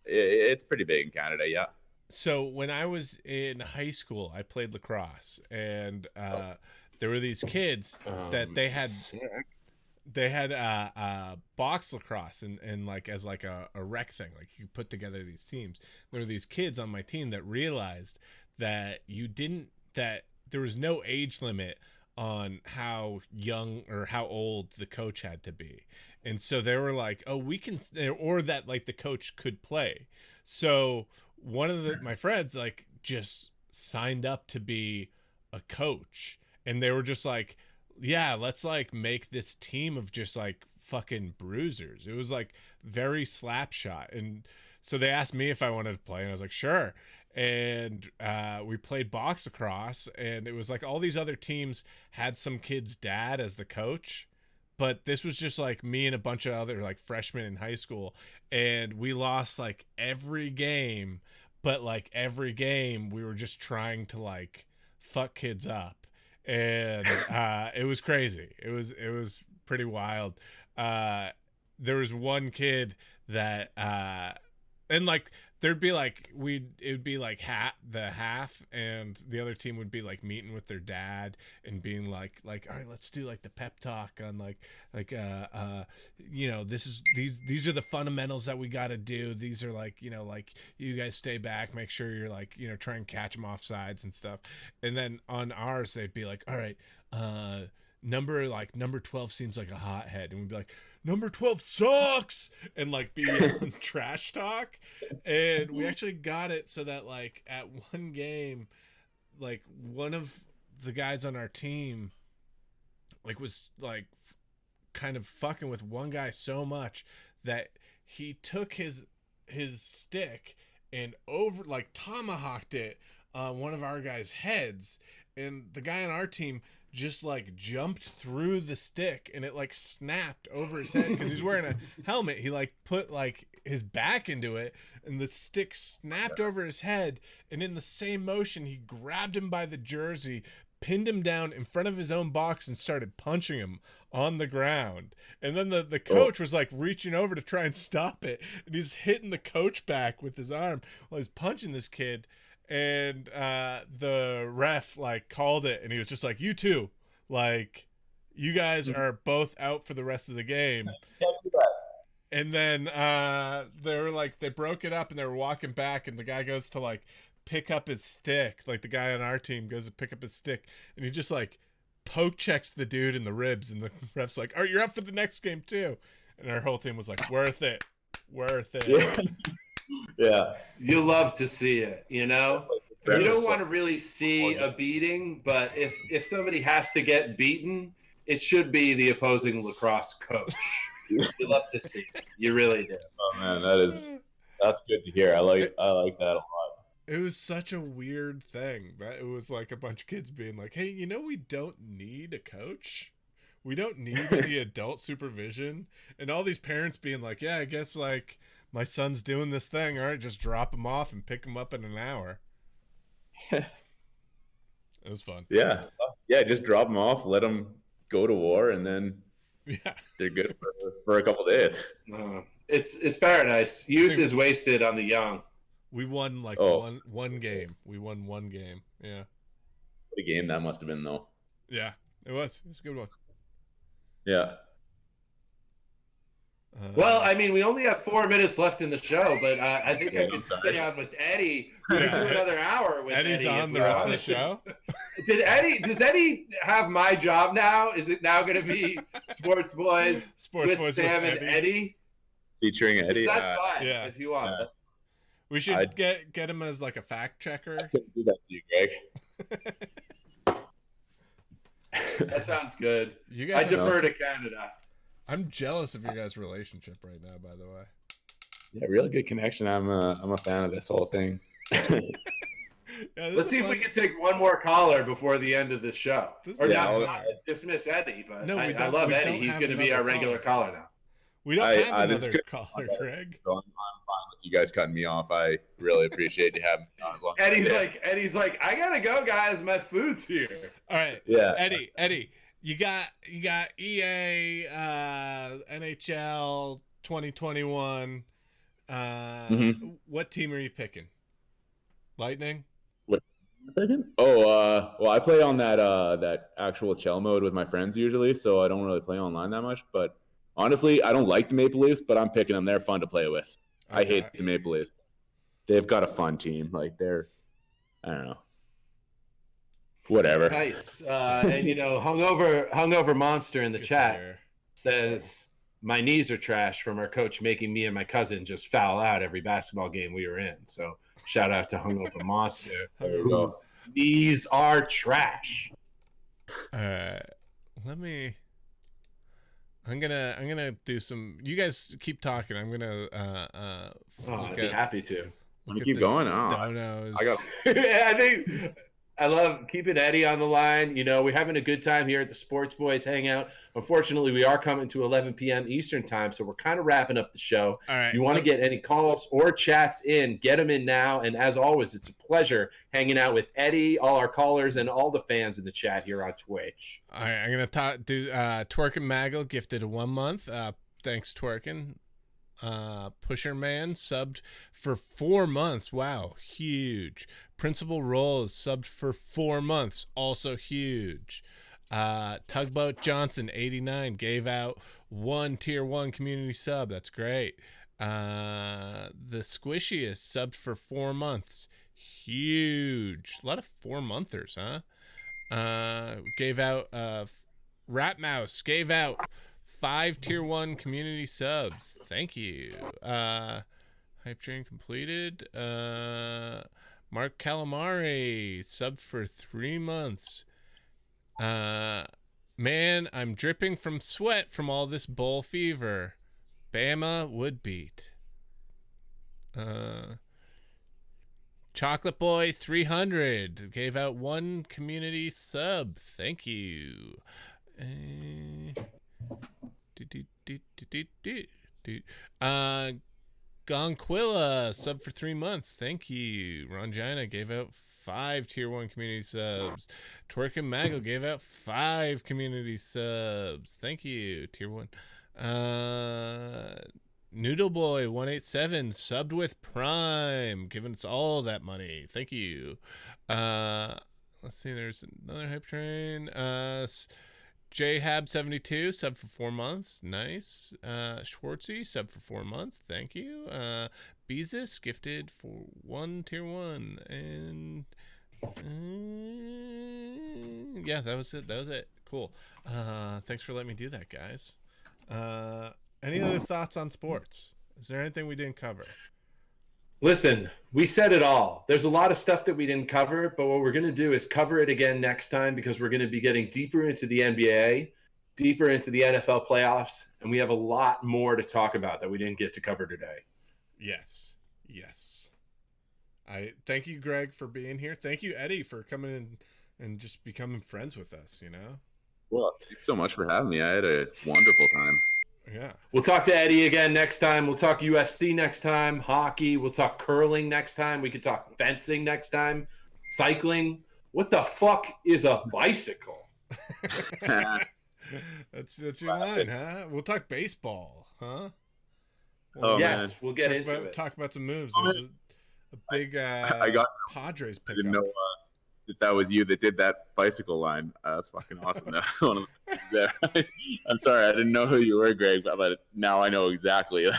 it's pretty big in Canada. Yeah. So when I was in high school, I played lacrosse, and there were these kids that they had. Sick. They had box lacrosse and like as like a rec thing, like you put together these teams. There were these kids on my team that realized that there was no age limit on how young or how old the coach had to be, and so they were like, oh, we can, or that like the coach could play. So one of my friends like just signed up to be a coach, and they were just like, yeah, let's like make this team of just like fucking bruisers. It was like very slap shot. And so they asked me if I wanted to play, and I was like, sure. And we played box lacrosse, and it was like all these other teams had some kid's dad as the coach, but this was just like me and a bunch of other like freshmen in high school, and we lost like every game, but like every game we were just trying to like fuck kids up. And it was crazy. It was pretty wild. There was one kid that and like there'd be like it would be like the half, and the other team would be like meeting with their dad and being like all right, let's do like the pep talk on like you know, these are the fundamentals that we got to do. These are like, you know, like you guys stay back, make sure you're like, you know, try and catch them off sides and stuff. And then on ours they'd be like, all right, number 12 seems like a hothead, and we'd be like, number 12 sucks, and like be trash talk. And we actually got it so that like at one game, like one of the guys on our team like was like kind of fucking with one guy so much that he took his stick and over like tomahawked it on one of our guys' heads, and the guy on our team just like jumped through the stick, and it like snapped over his head because he's wearing a helmet. He like put like his back into it, and the stick snapped over his head, and in the same motion he grabbed him by the jersey, pinned him down in front of his own box, and started punching him on the ground. And then the coach was like reaching over to try and stop it, and he's hitting the coach back with his arm while he's punching this kid. And the ref like called it, and he was just like, you two, like, you guys are both out for the rest of the game. And then they were like, they broke it up, and they were walking back, and the guy goes to like pick up his stick, like the guy on our team goes to pick up his stick, and he just like poke checks the dude in the ribs, and the ref's like, all right, you're up for the next game too. And our whole team was like, worth it. Yeah. Yeah, you love to see it, you know. You don't want to really see a beating, but if somebody has to get beaten, it should be the opposing lacrosse coach. You love to see it. You really do. Oh man, that's good to hear. I like that a lot. It was such a weird thing that it was like a bunch of kids being like, hey, you know, we don't need a coach. We don't need any adult supervision. And all these parents being like, yeah, I guess like my son's doing this thing. All right, just drop him off and pick him up in an hour. It was fun. Yeah. Just drop them off, let them go to war, and then they're good for a couple days. It's paradise. Youth is wasted on the young. We won like one game. We won one game. Yeah. What a game that must have been, though. Yeah, it was. It was a good one. Yeah. Well, I mean, we only have 4 minutes left in the show, but I think I could stay on with Eddie for another hour. With Eddie's Eddie on the rest of the show. Does Eddie have my job now? Is it now going to be Sportsboiz with Sam and Eddie? Featuring Eddie? That's fine if you want. Yeah. We should get him as like a fact checker. I couldn't do that to you, Greg. That sounds good. You guys I defer to Canada. I'm jealous of your guys' relationship right now, by the way. Yeah, really good connection. I'm a fan of this whole thing. Yeah, Let's see if we can take one more caller before the end of the show. Or not dismiss Eddie, but no, I love Eddie. He's going to be our regular caller now. We don't have another caller, Greg. So I'm fine with you guys cutting me off. I really appreciate you having me on as long. Eddie's like, I gotta go, guys. My food's here. All right. Yeah. Eddie, you got EA, NHL 2021. What team are you picking? Lightning? Well, I play on that actual shell mode with my friends usually, so I don't really play online that much. But honestly, I don't like the Maple Leafs, but I'm picking them. They're fun to play with. Okay. I hate the Maple Leafs. They've got a fun team. Like I don't know. Whatever. Nice. And hungover monster in the chat says my knees are trash from our coach making me and my cousin just foul out every basketball game we were in. So shout out to hungover monster. Knees are trash. I'm gonna do some. You guys keep talking. I'm gonna I'd be happy to. You keep going. Donos. I think I love keeping Eddie on the line. We're having a good time here at the Sportsboiz Hangout. Unfortunately, we are coming to 11 p.m. Eastern time, so we're kind of wrapping up the show. All right. If you want to get any calls or chats in, get them in now. And as always, it's a pleasure hanging out with Eddie, all our callers, and all the fans in the chat here on Twitch. All right, I'm going to do Twerkin Maggle gifted 1 month. Thanks, Twerkin. Pusher Man subbed for 4 months. Wow, huge. Principal Rolls subbed for 4 months. Also huge. Tugboat Johnson 89 gave out 1 tier 1 community sub. That's great. The Squishiest subbed for 4 months. Huge. A lot of 4-monthers, huh? Gave out Rat Mouse gave out 5 tier 1 community subs. Thank you. Hype train completed. Mark Calamari subbed for 3 months. Man, I'm dripping from sweat from all this bowl fever. Bama would beat. Chocolate Boy 300 gave out 1 community sub. Thank you. Gonquilla sub for 3 months. Thank you. Rongina gave out 5 tier 1 community subs. Twerkin Mago gave out 5 community subs. Thank you. Tier 1. Noodle Boy 187 subbed with Prime, giving us all that money. Thank you. Let's see, there's another hype train. JHab72 sub for 4 months. Nice. Schwartzy sub for 4 months. Thank you. Beezus gifted for 1 tier 1. And yeah, that was it. Cool. Thanks for letting me do that, guys. Any other thoughts on sports? Is there anything we didn't cover? Listen, we said it all. There's a lot of stuff that we didn't cover, but what we're going to do is cover it again next time because we're going to be getting deeper into the NBA, deeper into the NFL playoffs, and we have a lot more to talk about that we didn't get to cover today. Yes. I thank you, Greg, for being here. Thank you, Eddie, for coming in and just becoming friends with us, Well, thanks so much for having me. I had a wonderful time. Yeah. We'll talk to Eddie again next time. We'll talk UFC next time, hockey. We'll talk curling next time. We could talk fencing next time, cycling. What the fuck is a bicycle? That's your line, huh? We'll talk baseball, huh? Yes, man. We'll get into it. Talk about some moves. There's a big I got Padres I pickup. didn't know that was you that did that bicycle line. That's fucking awesome. That was one of the there. I'm sorry, I didn't know who you were, Greg, but now I know exactly.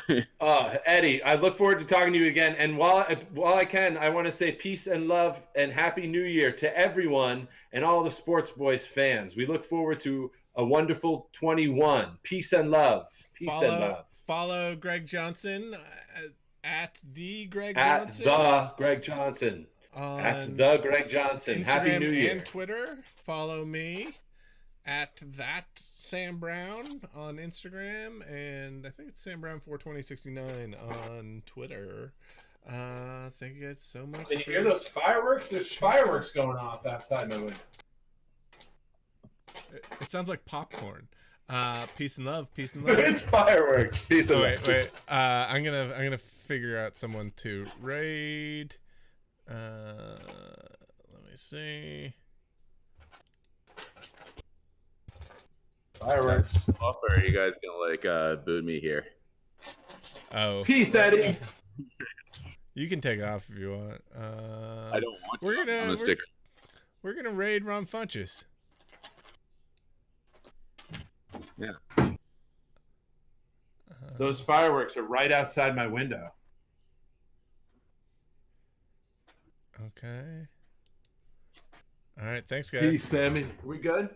Eddie, I look forward to talking to you again. And while I can, I want to say peace and love and happy New Year to everyone and all the Sportsboiz fans. We look forward to a wonderful 21. Peace and love. Follow Greg Johnson at the Greg Johnson. Johnson. At the Greg Johnson. On at the Greg Johnson. Instagram Happy New Year. and Twitter. Follow me at that Sam Brown on Instagram, and I think it's Sam Brown 42069 on Twitter. Thank you guys so much. Can you hear those fireworks? There's fireworks going off outside my window. It sounds like popcorn. Peace and love. Peace and love. It's fireworks. Peace and love. Wait. I'm gonna figure out someone to raid. Let me see. Fireworks. Or are you guys gonna boot me here? Oh. Peace, Eddie. You can take off if you want. I don't want to. We're gonna raid Ron Funches. Yeah. Those fireworks are right outside my window. Okay. All right. Thanks, guys. Peace, Sammy. We good?